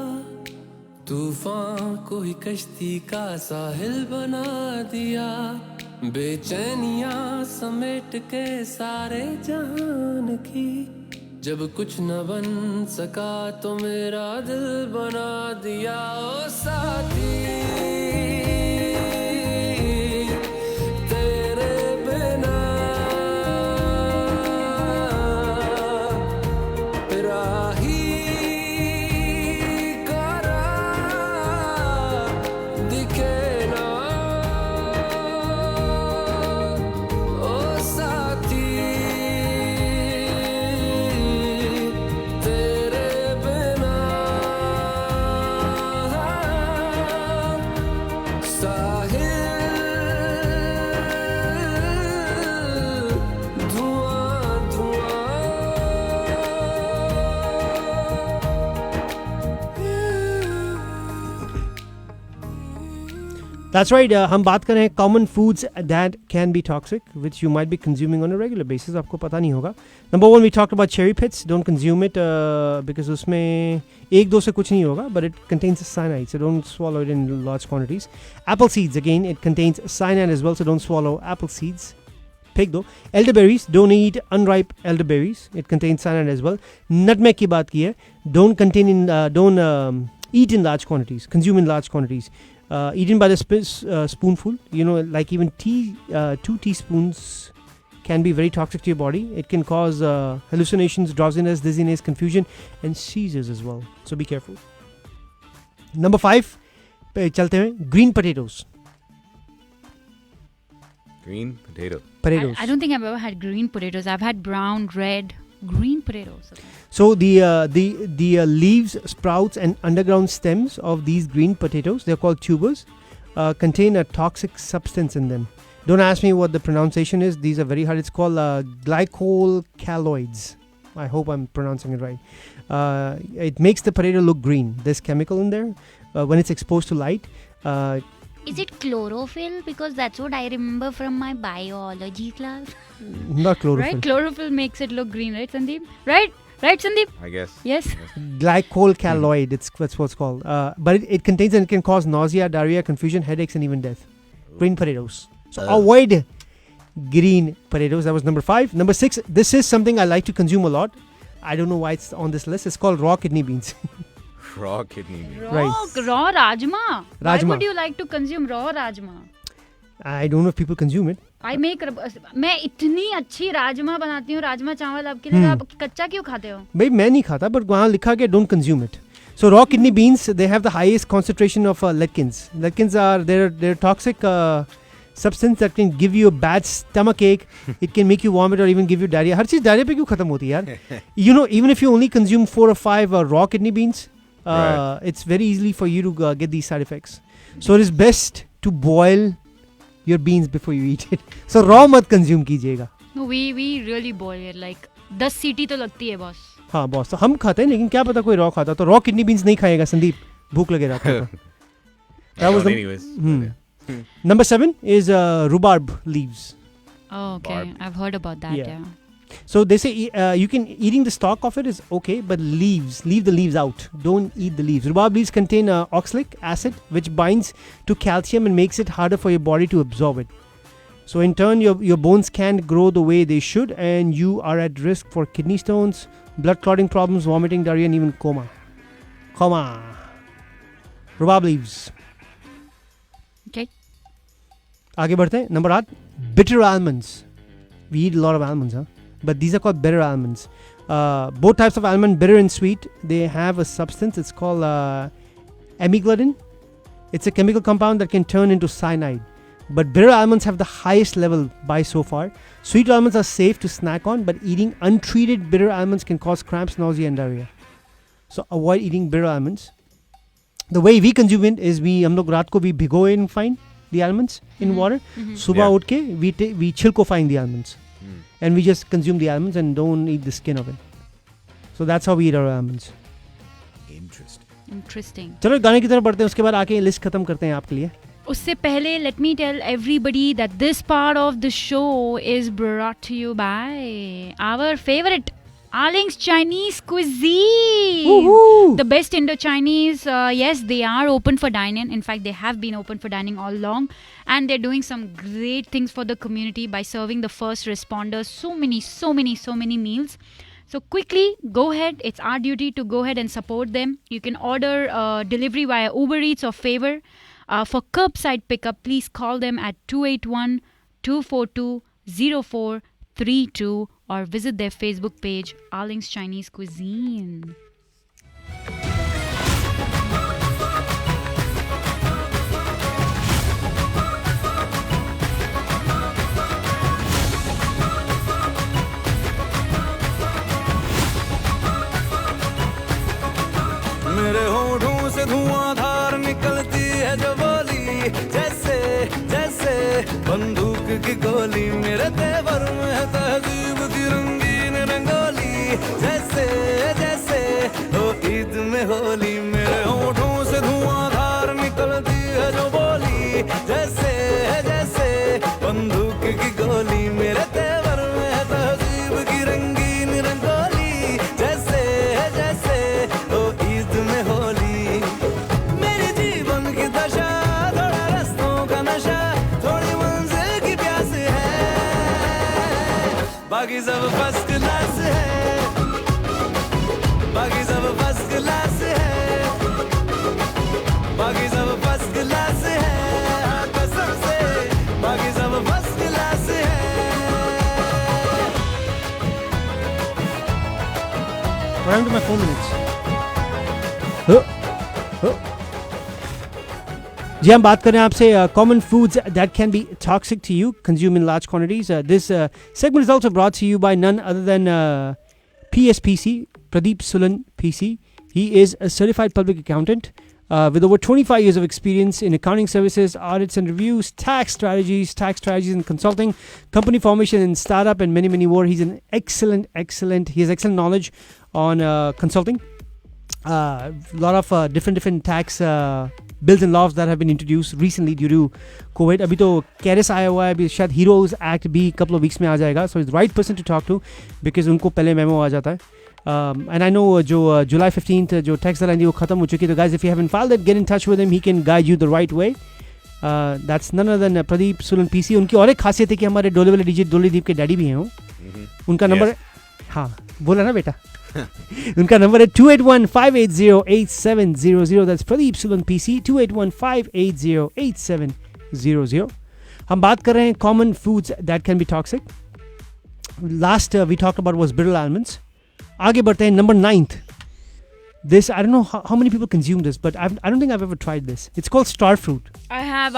तूफान को ही कश्ती का साहिल बना दिया, बेचैनियां समेट के सारे जहान की, जब कुछ न बन सका तो मेरा दिल बना दिया. ओ साथी That's right. हम बात कर रहे हैं common foods that can be toxic, which you might be consuming on a regular basis. आपको पता नहीं होगा. Number 1, we talked about cherry pits. Don't consume it because उसमें 1-2 से कुछ नहीं होगा, but it contains cyanide, so don't swallow it in large quantities. Apple seeds, again, it contains cyanide as well, so don't swallow apple seeds. Pig though. Elderberries, don't eat unripe elderberries. It contains cyanide as well. Nutmeg की बात की है. Don't eat in large quantities. Consume in large quantities. Eaten by the spoonful, like even 2 teaspoons can be very toxic to your body. It can cause hallucinations, drowsiness, dizziness, confusion, and seizures as well. So be careful. Number 5, पे चलते हैं, green potatoes. Green potato. Potatoes. I don't think I've ever had green potatoes. I've had brown, red, green potatoes. So the leaves, sprouts, and underground stems of these green potatoes, they're called tubers, contain a toxic substance in them. Don't ask me what the pronunciation is. These are very hard. It's called glycolcaloids. I hope I'm pronouncing it right. It makes the potato look green. There's chemical in there. When it's exposed to light. Is it chlorophyll? Because that's what I remember from my biology class. Not chlorophyll. Right? Chlorophyll makes it look green, right, Sandeep? Right, Sandeep? I guess. Yes. Glycolcaloid, that's what it's called. But it contains and it can cause nausea, diarrhea, confusion, headaches, and even death. Green potatoes. So avoid green potatoes. That was number 5. Number 6, this is something I like to consume a lot. I don't know why it's on this list. It's called raw kidney beans. Raw kidney beans. Raw rajma. Why Rajma. would you like to consume raw rajma? I don't know if people consume it. मैं इतनी अच्छी राजमा बनाती हूँ, राजमा चावल आपके लिए, आप कच्चा क्यों खाते हो? भाई मैं नहीं खाता, but वहाँ लिखा के don't consume it. So raw kidney beans, they have the highest concentration of lectins. Lectins are they're toxic substance that can give you a bad stomach ache. It can make you vomit or even give you diarrhea. हर चीज diarrhea पे क्यों खत्म होती है यार? Even if you only consume 4 or 5 raw kidney beans, it's very easily for you to get these side effects. So it is best to boil your beans before you eat it. So raw मत consume कीजिएगा. No, we really boil it like 10 सीटी तो लगती है boss. हाँ boss, तो हम खाते हैं, लेकिन क्या पता कोई रॉ खाता, तो रॉ किडनी बीन्स नहीं खाएगा संदीप, भूख लगे रहता है. That was Number 7 is rhubarb leaves. Oh, okay. I've heard about that. Yeah. So they say you can eating the stalk of it is okay, but leave the leaves out. Don't eat the leaves. Rhubarb leaves contain oxalic acid, which binds to calcium and makes it harder for your body to absorb it. So in turn, your bones can't grow the way they should, and you are at risk for kidney stones, blood clotting problems, vomiting, diarrhea, and even coma. Rhubarb leaves. Okay. आगे बढ़ते हैं. Number 8, bitter almonds. We eat a lot of almonds, huh? But these are called bitter almonds. Both types of almond, bitter and sweet, they have a substance. It's called amygdalin. It's a chemical compound that can turn into cyanide. But bitter almonds have the highest level by so far. Sweet almonds are safe to snack on, but eating untreated bitter almonds can cause cramps, nausea, and diarrhea. So avoid eating bitter almonds. The way we consume it is हम लोग रात को भी भिगोए and fine the almonds in water. सुबह उठ के we chilcofine the almonds. And we just consume the almonds and don't eat the skin of it. So that's how we eat our almonds. Interesting. चलो गाने की तरफ बढ़ते हैं, उसके बाद आके लिस्ट खत्म करते हैं आपके लिए. उससे पहले let me tell everybody that this part of the show is brought to you by our favorite Aling's Chinese Cuisine. Woohoo! The best Indo-Chinese. Yes, they are open for dining. In fact, they have been open for dining all along. And they're doing some great things for the community by serving the first responders so many meals. So quickly, go ahead. It's our duty to go ahead and support them. You can order delivery via Uber Eats or Favor. For curbside pickup, please call them at 281-242-0432 or visit their Facebook page, Aling's Chinese Cuisine. मेरे होठों से धुआंधार निकलती है जो बोली, जैसे जैसे बंदूक की गोली. मेरे तेवर में है तहजीब की रंगीन रंगोली, जैसे जैसे बाकी सब फर्स्ट क्लास है, बाकी सब फर्स्ट क्लास है, बाकी सब फर्स्ट क्लास है, हाँ कसम से बाकी सब फर्स्ट क्लास है. What happened to my 4 minutes? जी हम बात कर रहे हैं आपसे common foods that can be toxic to you, consumed in large quantities. This segment is also brought to you by none other than PSPC, Pradeep Sulan PC. He is a certified public accountant with over 25 years of experience in accounting services, audits and reviews, tax strategies and consulting, company formation and startup, and many, many more. He's an excellent, he has excellent knowledge on consulting. A lot of different tax bills and laws that have been introduced recently due to COVID. अभी तो कैरिस आया हुआ है, अभी शायद heroes act भी couple of weeks में आ जाएगा. So he's the right person to talk to because उनको पहले मेमो आ जाता है. And I know जो July 15th जो टैक्स deadline थी वो खत्म हो चुकी है. तो guys, if you haven't filed it, get in touch with him. He can guide you the right way. That's none other than Pradeep Sulan PC. उनकी और एक खासियत है कि हमारे डोले वाले डीजे डोलीदीप के डैडी भी हैं वो. उनका नंबर हाँ बोला ना बेटा. उनका नंबर है 2815808700. That's Pradeep Sulan PC. 2815808700. हम बात कर रहे हैं common foods that can be toxic. Last we talked about was brittle almonds. आगे बढ़ते हैं number 9th. This I don't know how many people consume this, but I don't think I've ever tried this. It's called star fruit. I have.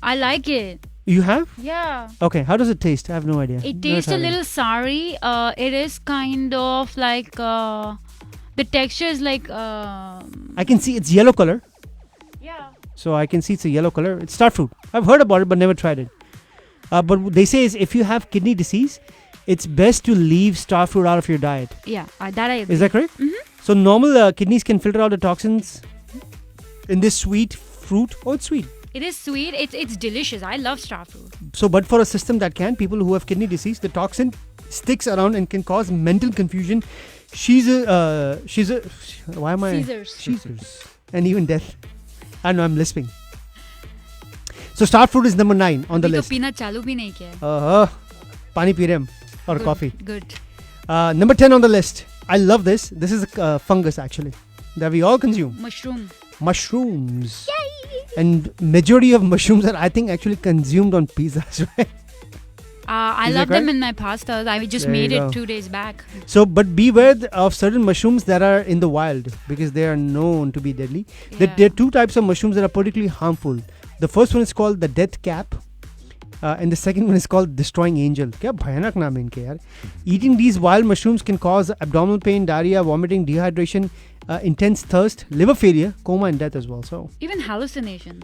I like it. You have? Yeah. Okay, how does it taste? I have no idea. It tastes a little sorry. It is kind of like the texture is like. I can see it's yellow color. Yeah. So I can see it's a yellow color. It's star fruit. I've heard about it but never tried it. But they say is if you have kidney disease, it's best to leave star fruit out of your diet. Yeah, that I agree. Is that correct? Mm-hmm. So normal kidneys can filter out the toxins in this sweet fruit. Oh, it's sweet. It is sweet. It's delicious. I love star fruit. So, but for a system that can, people who have kidney disease, the toxin sticks around and can cause mental confusion. Why am I? Caesars. And even death. I know, I'm lisping. So, star fruit is number 9 on the list. तो पीना चालू भी नहीं किया है. पानी P रहे हम और coffee. Good. Number 10 on the list. I love this. This is a fungus actually that we all consume. Mushrooms. Yay! And majority of mushrooms are, I think, actually consumed on pizzas, right? I love them in my pastas. I just made it 2 days back. So, but beware of certain mushrooms that are in the wild because they are known to be deadly. Yeah. There are 2 types of mushrooms that are particularly harmful. The first one is called the death cap. And the second one is called destroying angel. क्या भयानक नाम है इनके यार. Eating these wild mushrooms can cause abdominal pain, diarrhea, vomiting, dehydration, intense thirst, liver failure, coma and death as well. So even hallucinations.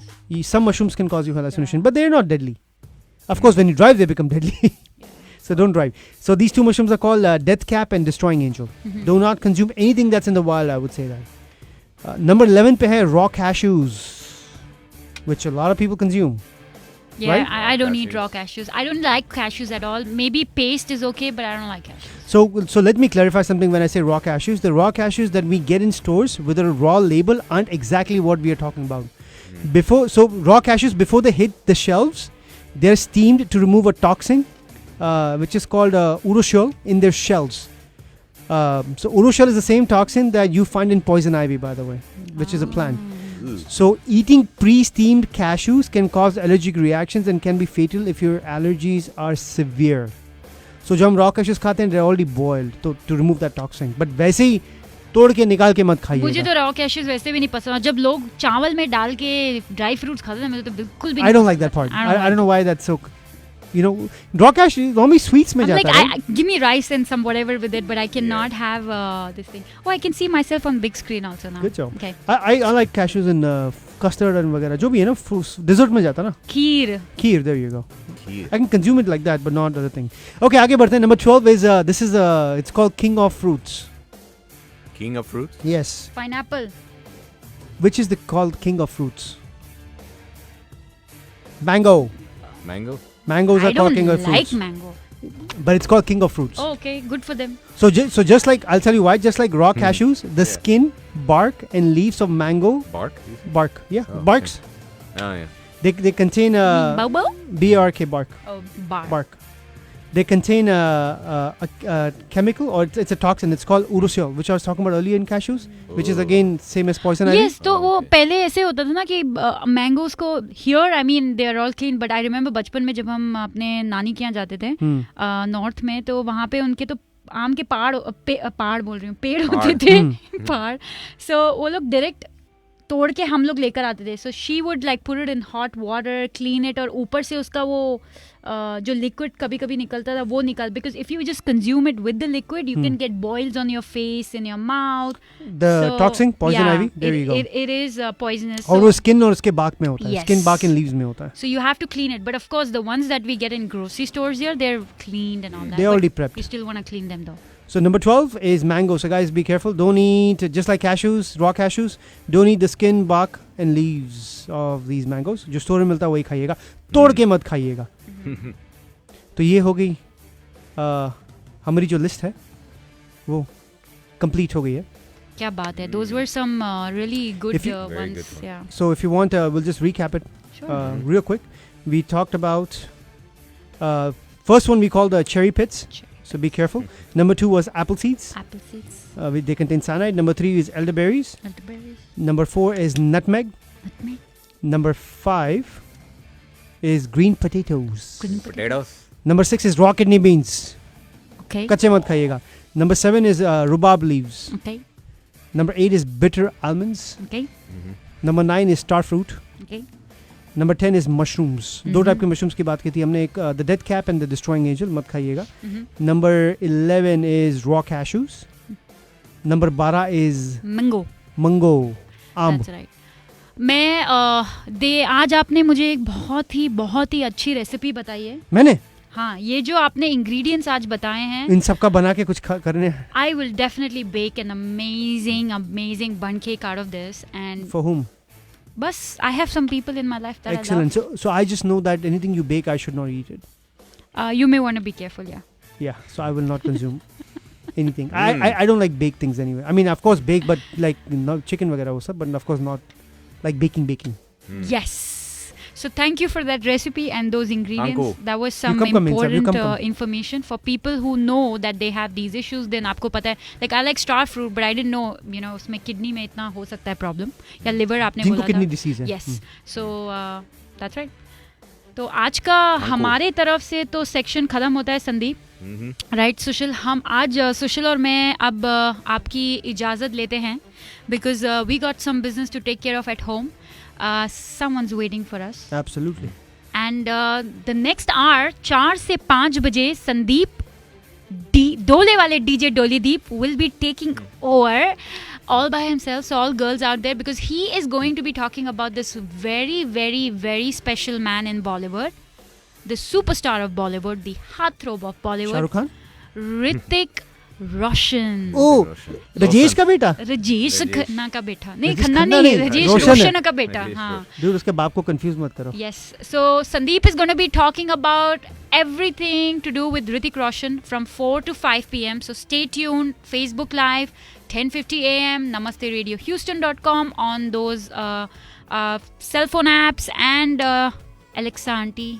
Some mushrooms can cause you hallucination, but they're not deadly. Of course, when you drive, they become deadly. So don't drive. So these 2 mushrooms are called death cap and destroying angel. Mm-hmm. Do not consume anything that's in the wild, I would say that. Number 11 pe hai raw cashews, which a lot of people consume. Yeah, right? I don't eat raw cashews. I don't like cashews at all. Maybe paste is okay, but I don't like cashews. So let me clarify something when I say raw cashews. The raw cashews that we get in stores with a raw label aren't exactly what we are talking about. Raw cashews, before they hit the shelves, they're steamed to remove a toxin, which is called urushiol in their shells. So urushiol is the same toxin that you find in poison ivy, by the way, which is a plant. So eating pre-steamed cashews can cause allergic reactions and can be fatal if your allergies are severe. So जब हम raw cashews खाते हैं, they're already boiled to remove that toxin. But वैसे ही तोड़ के निकाल के मत खाइएगा. मुझे तो raw cashews वैसे भी नहीं पसंद. जब लोग चावल में डाल के dry fruits खाते हैं, मुझे तो बिल्कुल भी नहीं. I don't like that part. I don't know why that's so. You know, raw cashews normally sweets में जाता है. Give me rice and some whatever with it, but I cannot have this thing. Oh, I can see myself on big screen also now. Good job. Okay. I like cashews in custard and वगैरह जो भी है ना, dessert में जाता है ना. Kheer, there you go. Kheer. I can consume it like that, but not other thing. Okay, आगे बढ़ते हैं. Number 12 is it's called king of fruits. King of fruits? Yes. Pineapple. Which is called king of fruits? Mango. Mangoes are called king of fruits. I don't like mango. But it's called king of fruits. Oh, okay, good for them. So just like, I'll tell you why, just like raw cashews, the skin, bark and leaves of mango. Bark, yeah. Oh, barks. Okay. Oh, yeah. They contain Bobo? BRK, bark. Oh, bark. they contain a chemical, or it's a toxin. It's called urushiol, which I was talking about earlier in cashews, which is again same as poison ivy. Yes, तो वो पहले ऐसे होता था ना कि mangoes को here I mean they are all clean, but I remember बचपन में जब हम अपने नानी के यहाँ जाते थे नॉर्थ में, तो वहाँ पे उनके तो आम के पहाड़ बोल रही हूँ, पेड़ होते थे पहाड़, so वो लोग डायरेक्ट तोड़ के हम लोग लेकर आते थे. So she would like put it in hot water, clean it, और ऊपर से उसका वो जो लिक्विड कभी कभी निकलता था वो निकाल, because if you just consume it with the liquid you can get boils on your face, in your mouth. The toxin poison ivy, there you go, it is poisonous. और वो स्किन और उसके बाक में होता है, स्किन बाक and leaves में होता है. So you have to clean it, but of course the ones that we get in grocery stores here they are cleaned and all that, they already prepped. You still want to clean them though. So number 12 is mango. So guys, be careful. Don't eat, just like cashews, raw cashews, don't eat the skin, bark and leaves of these mangoes. जो store में मिलता है वही खाइएगा, तोड़ के मत खाइएगा. तो ये हो गई हमारी जो लिस्ट है वो कंप्लीट हो गई है. क्या बात है. Those were some really good ones. Yeah. So if you want, we'll just recap it real quick. We talked about first one we called the cherry pits. So be careful. Number 2 was apple seeds. Apple seeds. They contain cyanide. Number 3 is elderberries. Elderberries. Number 4 is nutmeg. Nutmeg. Number 5 is green potatoes. Green Potatoes. Number 6 is raw kidney beans. Okay. कच्चे मत खाइएगा. Number 7 is rhubarb leaves. Okay. Number 8 is bitter almonds. Okay. Number 9 is star fruit. Okay. Number 10 is mushrooms. दो type के mushrooms की बात की थी हमने, एक the death cap and the destroying angel, मत खाइएगा. Number 11 is raw cashews. Number 12 is mango, आम. That's right. मैं आज आपने मुझे एक बहुत ही अच्छी रेसिपी बताई है. मैंने? हाँ, ये जो आपने इंग्रेडिएंट्स आज बताए हैं, इन सब का बना के कुछ करने. I will definitely bake an amazing bun cake out of this. And for whom? Bus, I have some people in my life that Excellent. I love. So I just know that anything you bake, I should not eat it. You may want to be careful, yeah. Yeah, so I will not consume anything. I don't like baked things anyway. I mean, of course, bake, but like chicken वगैरह वो सब, but of course not like baking. Yes. So thank you for that recipe and those ingredients. Anko. That was some important information for people who know that they have these issues. Then आपको पता है, like I like star fruit, but I didn't know, उसमें kidney में इतना हो सकता है problem, या liver आपने बोला था. kidney disease है. Yes. So that's right. तो आज का हमारे तरफ से तो सेक्शन खत्म होता है संदीप. राइट सुशील, हम आज सुशील और मैं अब आपकी इजाज़त लेते हैं, because we got some business to take care of at home. Someone's waiting for us. Absolutely. And the next hour 4 से 5 बजे संदीप डोले वाले DJ Dolly Deep will be taking over all by himself. So all girls out there, because he is going to be talking about this very special man in Bollywood, the superstar of Bollywood, the heartthrob of Bollywood, Shah Rukh Khan, Hrithik Roshan. Oh, Rajesh का बेटा. राजेश खन्ना का बेटा नहीं, खन्ना नहीं, राजेश रोशन का बेटा. हाँ. Dude, उसके बाप को confuse मत करो. Yes. So Sandeep is going to be talking about everything to do with Hrithik Roshan from 4 to 5 p.m. So stay tuned. Facebook Live, 10:50 a.m. Namaste Radio Houston.com on those cell phone apps and Alexa Auntie.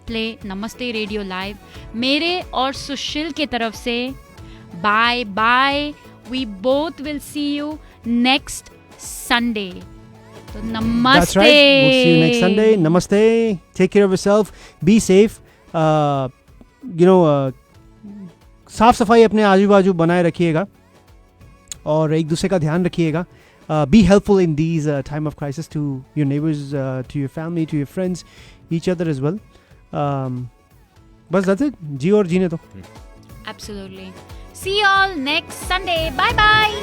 Play Namaste radio live. मेरे और सुशील के तरफ से bye bye. We both will see you next Sunday. तो नमस्ते. That's right. We'll see you next Sunday. Namaste. Take care of yourself. Be safe. साफ सफाई अपने आजू बाजू बनाए रखिएगा और एक दूसरे का ध्यान रखिएगा. Be helpful in these time of crisis to your neighbors, to your family, to your friends, each other as well. बस that's it. जी और जीने तो. Absolutely. See you all next Sunday. Bye bye.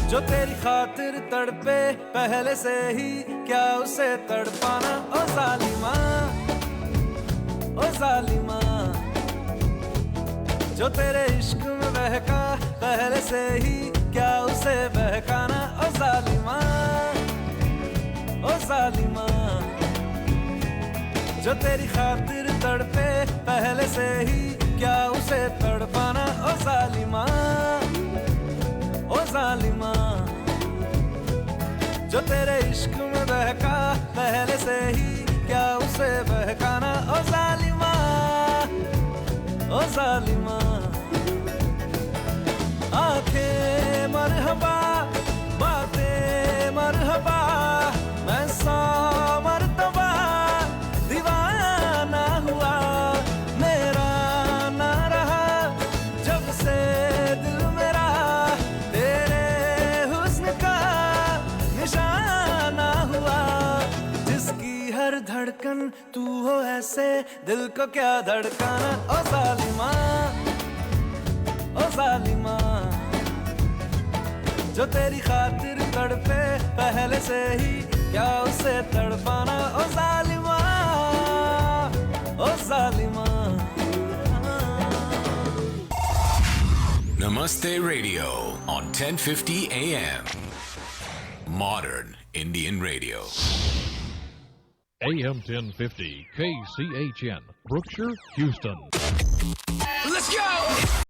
जो तेरी खातिर तड़पे पहले से ही, क्या उसे तड़पाना. ओ जालिमा, ओ जालिमा. जो तेरे इश्क में बहका पहले से ही, क्या उसे बहकाना. ओ जालिमा, ओ जालिमा. जो तेरी खातिर तड़पे पहले से ही, क्या उसे तड़पाना. ओ जालिमा, ओ जालिमा. जो तेरे इश्क में बहका पहले से ही, क्या उसे बहकाना ओ जालिमा, ओ जालिमा। आंखें मरहबा, बातें मरहबा, मैं 100 मर्तबा दीवाना हुआ, मेरा ना रहा जब से दिल मेरा तेरे हुस्न का निशाना हुआ। जिसकी हर धड़कन तू हो ऐसे दिल को क्या धड़काना ओ जालिमा, ओ जालिमा। जो तेरी खातिर तड़पे पहले से ही क्या उसे तड़पाना ओ जालिमा, ओ जालिमा। Namaste Radio on 1050 AM. Modern Indian Radio. AM 1050 KCHN, Brookshire, Houston. Let's go!